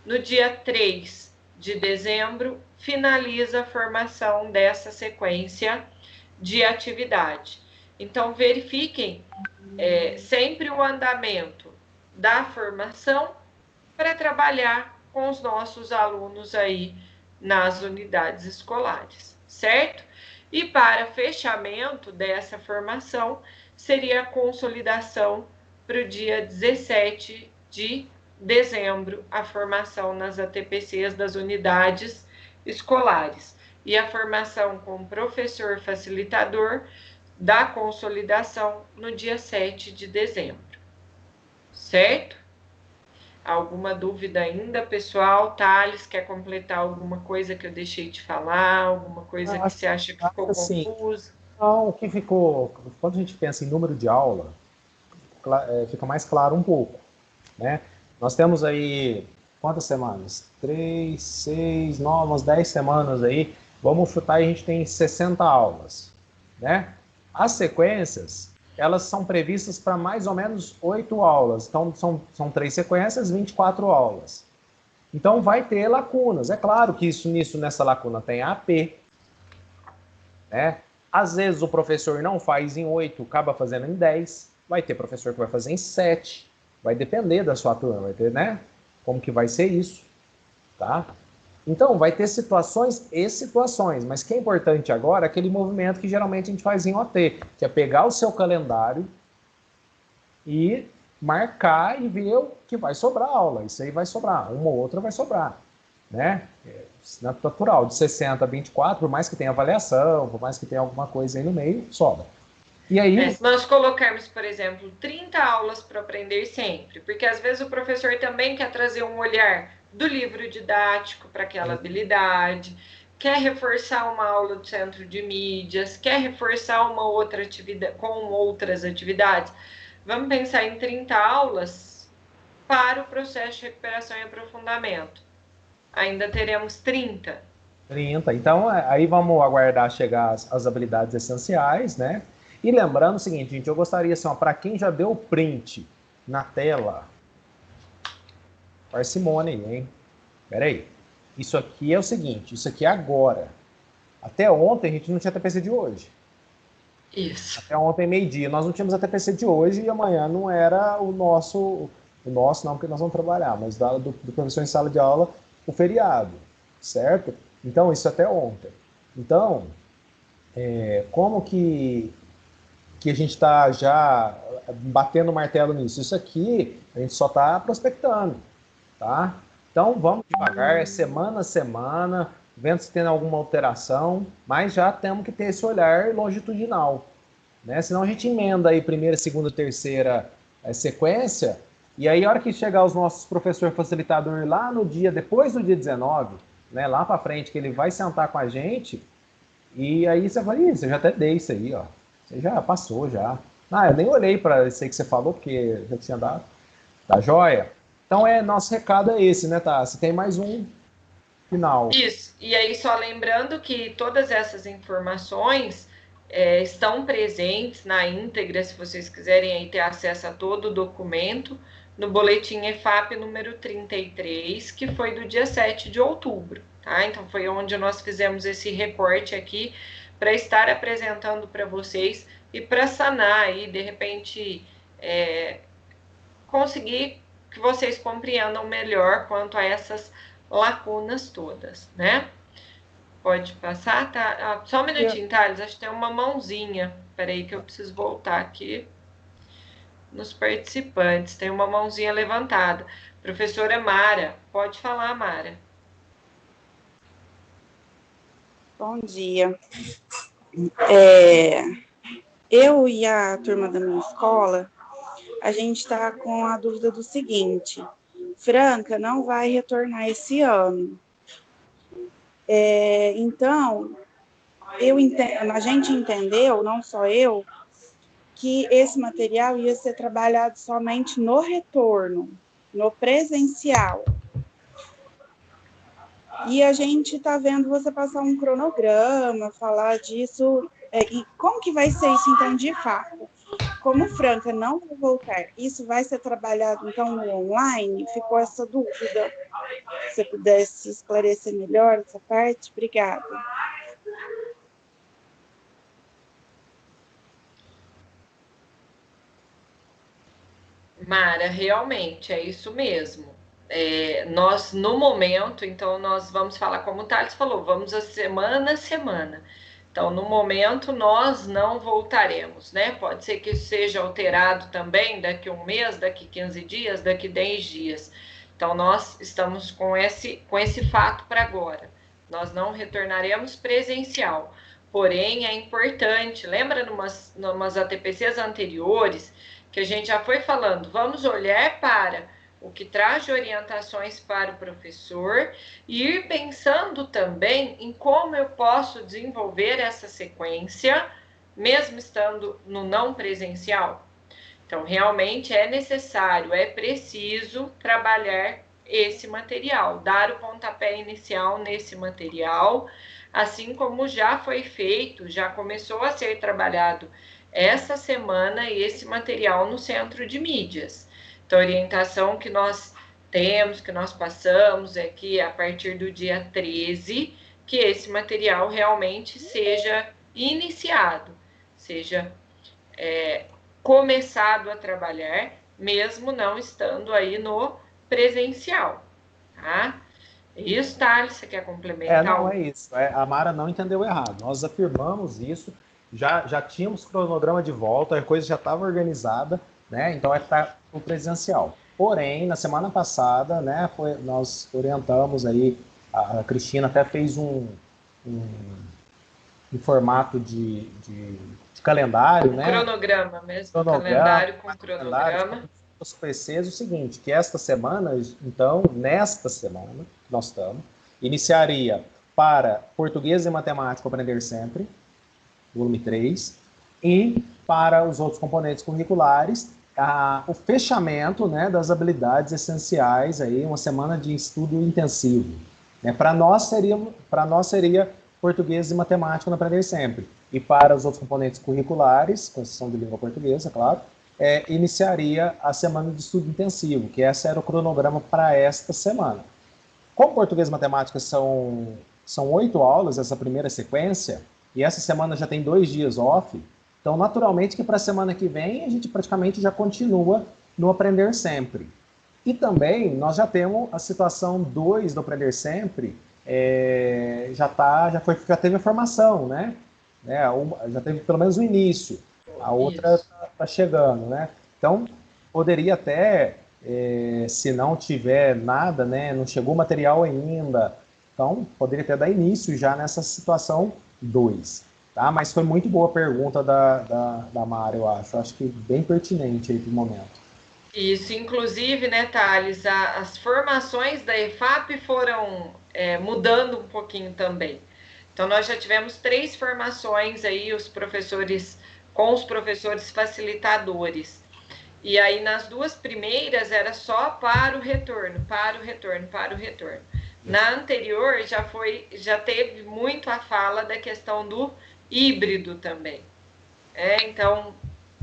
No dia 3 de dezembro, finaliza a formação dessa sequência de atividade. Então, verifiquem sempre o andamento da formação para trabalhar com os nossos alunos aí nas unidades escolares, certo? E para fechamento dessa formação, seria a consolidação para o dia 17 de dezembro, a formação nas ATPCs das unidades escolares. E a formação com professor facilitador da consolidação no dia 7 de dezembro, certo? Alguma dúvida ainda, pessoal? Thales, quer completar alguma coisa que eu deixei de falar? Alguma coisa que você acha que ficou confusa? Não, o que ficou... Quando a gente pensa em número de aula, fica mais claro um pouco, né? Nós temos aí, quantas semanas? 3, 6, 9, umas 10 semanas aí. Vamos chutar e a gente tem 60 aulas, né? As sequências, elas são previstas para mais ou menos 8 aulas. Então, são 3 sequências, 24 aulas. Então, vai ter lacunas. É claro que nessa lacuna tem AP, né? Às vezes, o professor não faz em 8, acaba fazendo em 10. Vai ter professor que vai fazer em 7. Vai depender da sua turma, vai ter, né? Como que vai ser isso, tá? Então, vai ter situações e situações, mas o que é importante agora é aquele movimento que geralmente a gente faz em OT, que é pegar o seu calendário e marcar e ver o que vai sobrar aula. Isso aí vai sobrar, uma ou outra vai sobrar, né? Natural, de 60 a 24, por mais que tenha avaliação, por mais que tenha alguma coisa aí no meio, sobra. E aí... Se nós colocarmos, por exemplo, 30 aulas para aprender sempre, porque às vezes o professor também quer trazer um olhar do livro didático para aquela habilidade, quer reforçar uma aula do centro de mídias, quer reforçar uma outra atividade com outras atividades. Vamos pensar em 30 aulas para o processo de recuperação e aprofundamento. Ainda teremos 30. 30. Então, aí vamos aguardar chegar as habilidades essenciais, né? E lembrando o seguinte, gente, eu gostaria, assim, para quem já deu print na tela, parcimônia aí, hein? Pera aí. Isso aqui é o seguinte, isso aqui é agora. Até ontem a gente não tinha TPC de hoje. Isso. Até ontem, meio-dia, nós não tínhamos a TPC de hoje e amanhã não era o nosso não, porque nós vamos trabalhar, mas do professor em sala de aula, o feriado, certo? Então, isso até ontem. Então, como que a gente está já batendo o martelo nisso? Isso aqui, a gente só está prospectando, tá? Então, vamos devagar, semana a semana, vendo se tem alguma alteração, mas já temos que ter esse olhar longitudinal, né? Senão a gente emenda aí primeira, segunda, terceira sequência, e aí a hora que chegar os nossos professor facilitador lá no dia, depois do dia 19, né, lá para frente, que ele vai sentar com a gente, e aí você fala, você já até dei isso aí, ó. Você já passou, já. Eu nem olhei para isso aí que você falou, porque já tinha dado. Tá joia? Então, nosso recado é esse, né, tá? Se tem mais um. final. Isso, e aí só lembrando que todas essas informações estão presentes na íntegra, se vocês quiserem aí ter acesso a todo o documento, no boletim EFAP número 33, que foi do dia 7 de outubro, tá? Então foi onde nós fizemos esse reporte aqui para estar apresentando para vocês e para sanar aí, de repente, conseguir que vocês compreendam melhor quanto a essas lacunas todas, né? Pode passar, tá? Só um minutinho, Thales, acho que tem uma mãozinha. Peraí que eu preciso voltar aqui nos participantes. Tem uma mãozinha levantada. Professora Mara, pode falar, Mara. Bom dia. Eu e a turma da minha escola, a gente está com a dúvida do seguinte: Franca não vai retornar esse ano. Então, a gente entendeu, não só eu, que esse material ia ser trabalhado somente no retorno, no presencial. E a gente está vendo você passar um cronograma, falar disso. E como que vai ser isso, então, de fato? Como Franca não vai voltar, isso vai ser trabalhado, então, no online? Ficou essa dúvida. Se você pudesse esclarecer melhor essa parte, obrigada. Mara, realmente, é isso mesmo. Nós, no momento, então, nós vamos falar, como o Thales falou, vamos a semana a semana. Então, no momento, nós não voltaremos, né? Pode ser que isso seja alterado também daqui a um mês, daqui 15 dias, daqui 10 dias. Então, nós estamos com esse fato para agora. Nós não retornaremos presencial. Porém, é importante, lembra numas ATPCs anteriores, que a gente já foi falando, vamos olhar para o que traz de orientações para o professor e ir pensando também em como eu posso desenvolver essa sequência, mesmo estando no não presencial. Então, realmente é necessário, é preciso trabalhar esse material, dar o pontapé inicial nesse material, assim como já foi feito, já começou a ser trabalhado essa semana esse material no centro de mídias. Então, a orientação que nós temos, que nós passamos, é que a partir do dia 13, que esse material realmente seja iniciado, seja começado a trabalhar, mesmo não estando aí no presencial, tá? Isso, Thales, você quer complementar? Não, é isso. A Mara não entendeu errado. Nós afirmamos isso, já tínhamos cronograma de volta, a coisa já estava organizada, né? Então está o presencial. Porém, na semana passada, né, nós orientamos aí, a Cristina até fez um formato de calendário, né? Cronograma mesmo, calendário com cronograma. Os PCs, o seguinte, que esta semana, então, nesta semana, nós estamos, iniciaria para Português e Matemática Aprender Sempre, volume 3, e para os outros componentes curriculares, o fechamento, né, das habilidades essenciais, aí, uma semana de estudo intensivo. Né? Para nós seria Português e Matemática no Aprender Sempre. E para os outros componentes curriculares, com exceção de língua portuguesa, claro, iniciaria a semana de estudo intensivo, que esse era o cronograma para esta semana. Como Português e Matemática são 8 aulas, essa primeira sequência, e essa semana já tem 2 dias off, então, naturalmente, que para a semana que vem, a gente praticamente já continua no Aprender Sempre. E também, nós já temos a situação 2 do Aprender Sempre, já teve a formação, né? Já teve pelo menos o início. A outra está chegando, né? Então, poderia até, se não tiver nada, né? Não chegou material ainda, então, poderia até dar início já nessa situação 2. Tá? Mas foi muito boa a pergunta da Mara, eu acho. Acho que bem pertinente aí para o momento. Isso, inclusive, né, Thales, as formações da EFAP foram mudando um pouquinho também. Então, nós já tivemos 3 formações aí, com os professores facilitadores. E aí, nas 2 primeiras, era só para o retorno. Na anterior já teve muito a fala da questão do híbrido também. Então,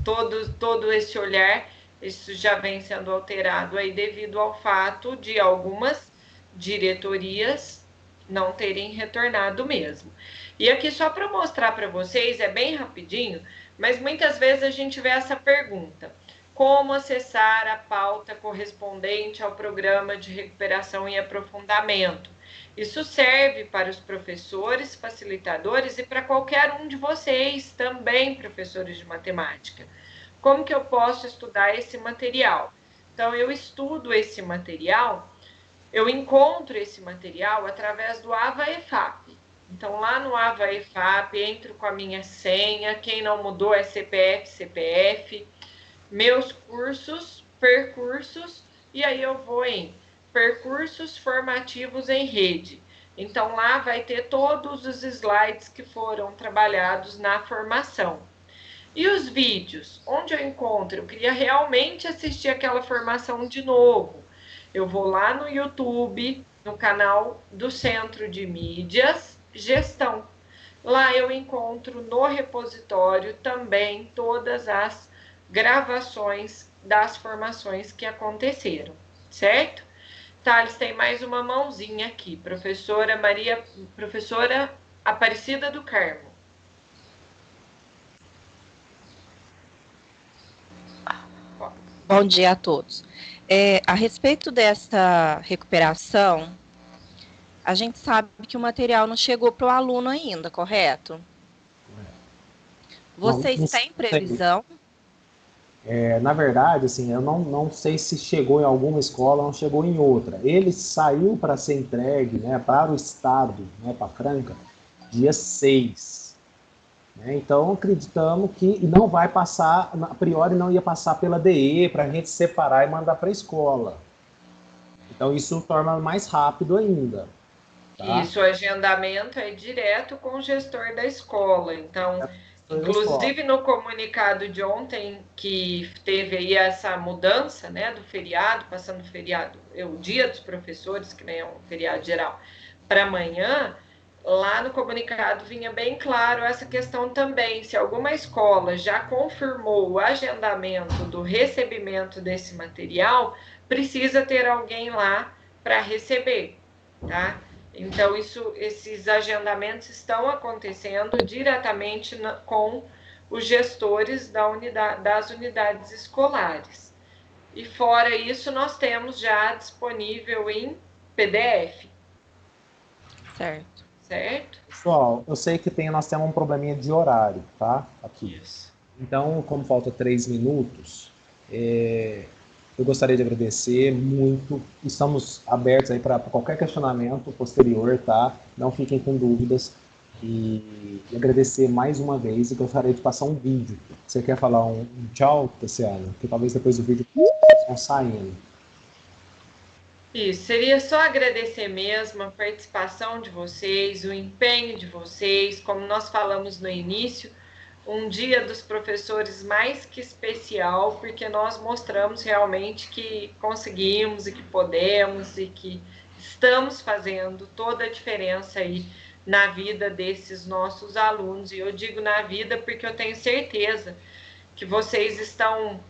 todo esse olhar, isso já vem sendo alterado aí devido ao fato de algumas diretorias não terem retornado mesmo. E aqui só para mostrar para vocês, é bem rapidinho, mas muitas vezes a gente vê essa pergunta: como acessar a pauta correspondente ao programa de recuperação e aprofundamento? Isso serve para os professores, facilitadores e para qualquer um de vocês, também professores de matemática. Como que eu posso estudar esse material? Então, eu estudo esse material, eu encontro esse material através do AVA EFAP. Então, lá no AVA EFAP, entro com a minha senha, quem não mudou é CPF, meus cursos, percursos, e aí eu vou em percursos formativos em rede. Então, lá vai ter todos os slides que foram trabalhados na formação. E os vídeos, onde eu encontro? Eu queria realmente assistir aquela formação de novo. Eu vou lá no YouTube, no canal do Centro de Mídias, Gestão. Lá eu encontro no repositório também todas as gravações das formações que aconteceram, certo? Thales, tem mais uma mãozinha aqui, professora Aparecida do Carmo. Bom dia a todos. A respeito dessa recuperação, a gente sabe que o material não chegou para o aluno ainda, correto? Vocês têm previsão? Na verdade, assim, eu não sei se chegou em alguma escola ou não chegou em outra. Ele saiu para ser entregue, né, para o Estado, né, para Franca, dia 6. Né? Então, acreditamos que não vai passar, a priori não ia passar pela DE para a gente separar e mandar para a escola. Então, isso torna mais rápido ainda. Tá? Isso, o agendamento é direto com o gestor da escola. Então, inclusive no comunicado de ontem, que teve aí essa mudança, né, do feriado, passando o feriado, o dia dos professores, que nem é um feriado geral, para amanhã, lá no comunicado vinha bem claro essa questão também. Se alguma escola já confirmou o agendamento do recebimento desse material, precisa ter alguém lá para receber, tá? Então, esses agendamentos estão acontecendo diretamente com os gestores das unidades escolares. E fora isso, nós temos já disponível em PDF. Certo. Certo? Pessoal, eu sei que nós temos um probleminha de horário, tá? Aqui. Isso. Então, como falta 3 minutos, eu gostaria de agradecer muito. Estamos abertos aí para qualquer questionamento posterior, tá? Não fiquem com dúvidas. E agradecer mais uma vez e gostaria de passar um vídeo. Você quer falar um tchau, Tassiana? Que talvez depois do vídeo estão saindo. Isso, seria só agradecer mesmo a participação de vocês, o empenho de vocês, como nós falamos no início, um dia dos professores mais que especial, porque nós mostramos realmente que conseguimos e que podemos e que estamos fazendo toda a diferença aí na vida desses nossos alunos. E eu digo na vida porque eu tenho certeza que vocês estão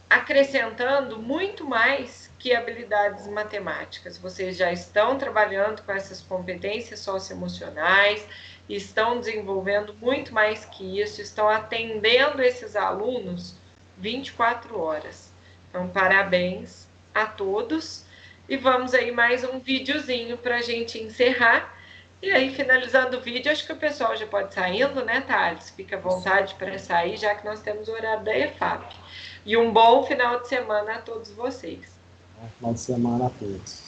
acrescentando muito mais que habilidades matemáticas. Vocês já estão trabalhando com essas competências socioemocionais, estão desenvolvendo muito mais que isso, estão atendendo esses alunos 24 horas. Então, parabéns a todos. E vamos aí mais um videozinho para a gente encerrar. E aí, finalizando o vídeo, acho que o pessoal já pode ir saindo, né, Thales? Fica à vontade para sair, já que nós temos o horário da EFAP. E um bom final de semana a todos vocês. Bom final de semana a todos.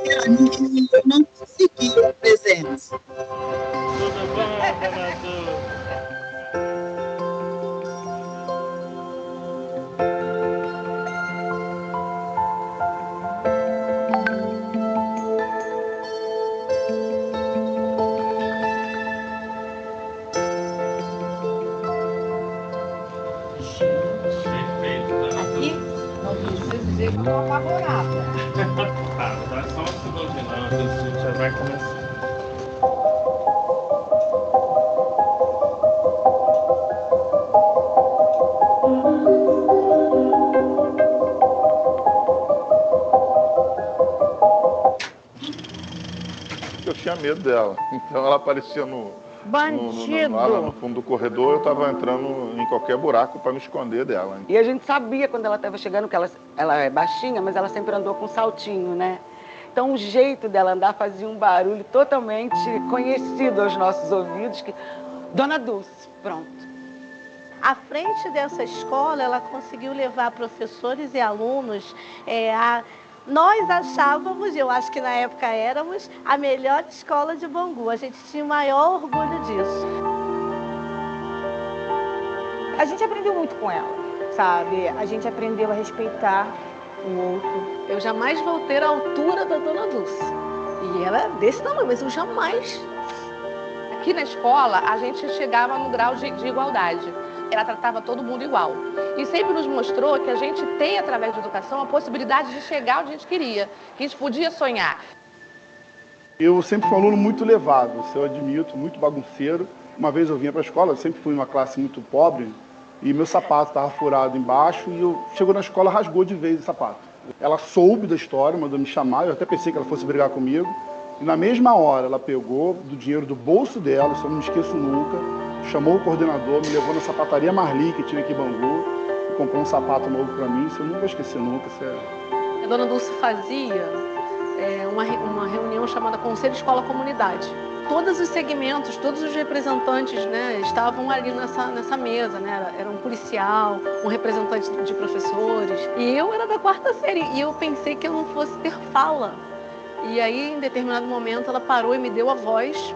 Eu não consegui a presença. Tudo bom, Danador? Aqui, não precisa dizer que eu estou apavorada. Ah, que eu tinha medo dela. Então ela aparecia lá no fundo do corredor, eu estava entrando em qualquer buraco para me esconder dela. E a gente sabia quando ela estava chegando, que ela é baixinha, mas ela sempre andou com saltinho, né? Então o jeito dela andar fazia um barulho totalmente conhecido aos nossos ouvidos, que Dona Dulce, pronto. À frente dessa escola, ela conseguiu levar professores e alunos Nós achávamos, eu acho que na época éramos, a melhor escola de Bangu. A gente tinha o maior orgulho disso. A gente aprendeu muito com ela, sabe? A gente aprendeu a respeitar o outro. Eu jamais vou ter a altura da Dona Dulce. E ela é desse tamanho, mas eu jamais. Aqui na escola, a gente chegava no grau de igualdade. Ela tratava todo mundo igual. E sempre nos mostrou que a gente tem, através da educação, a possibilidade de chegar onde a gente queria, que a gente podia sonhar. Eu sempre fui um aluno muito levado, isso eu admito, muito bagunceiro. Uma vez eu vinha para a escola, eu sempre fui uma classe muito pobre, e meu sapato estava furado embaixo, e eu chegou na escola, rasgou de vez o sapato. Ela soube da história, mandou me chamar, eu até pensei que ela fosse brigar comigo. E na mesma hora ela pegou do dinheiro do bolso dela, isso eu não me esqueço nunca, chamou o coordenador, me levou na sapataria Marli, que tinha aqui em Bangu, e comprou um sapato novo para mim, isso eu nunca vou esquecer nunca. A Dona Dulce fazia uma reunião chamada Conselho Escola Comunidade. Todos os segmentos, todos os representantes, né, estavam ali nessa mesa, né? Era um policial, um representante de professores, e eu era da 4ª série, e eu pensei que eu não fosse ter fala. E aí, em determinado momento, ela parou e me deu a voz.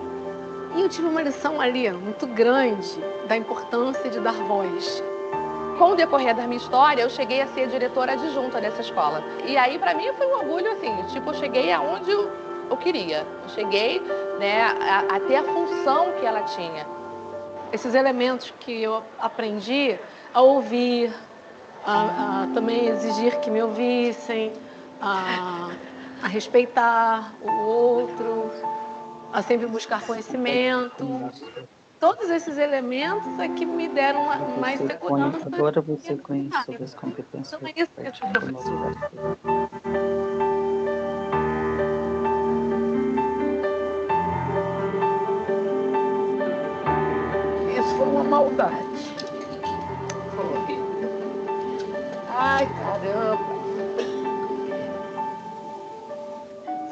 E eu tive uma lição ali muito grande da importância de dar voz. Com o decorrer da minha história, eu cheguei a ser diretora adjunta dessa escola. E aí, para mim, foi um orgulho, assim, tipo, eu cheguei aonde eu queria. Eu cheguei, né, a ter a função que ela tinha. Esses elementos que eu aprendi a ouvir, a também exigir que me ouvissem, a respeitar o outro, a sempre buscar conhecimento. Todos esses elementos é que me deram mais segurança. Agora você conhece sobre as competências. Então, é isso que eu te professor. Isso foi uma maldade. Ai, caramba.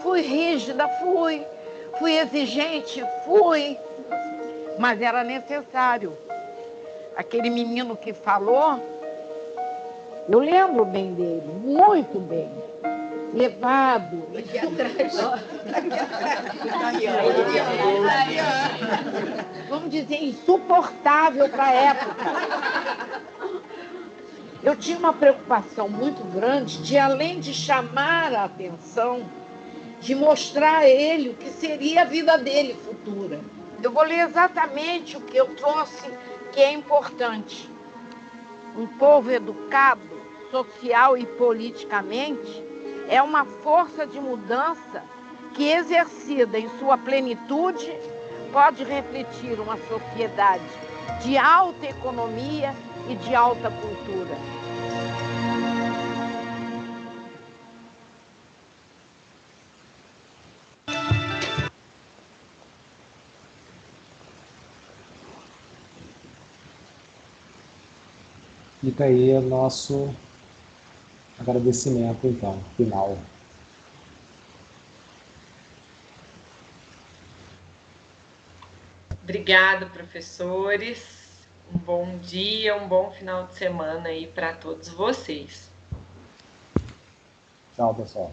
Fui rígida, fui exigente, mas era necessário. Aquele menino que falou, eu lembro bem dele, muito bem. Levado. Aqui atrás. Vamos dizer, insuportável para a época. Eu tinha uma preocupação muito grande de, além de chamar a atenção, de mostrar a ele o que seria a vida dele futura. Eu vou ler exatamente o que eu trouxe, que é importante. Um povo educado, social e politicamente, é uma força de mudança que, exercida em sua plenitude, pode refletir uma sociedade de alta economia e de alta cultura. Fica aí o nosso agradecimento, então, final. Obrigado, professores. Um bom dia, um bom final de semana aí para todos vocês. Tchau, pessoal.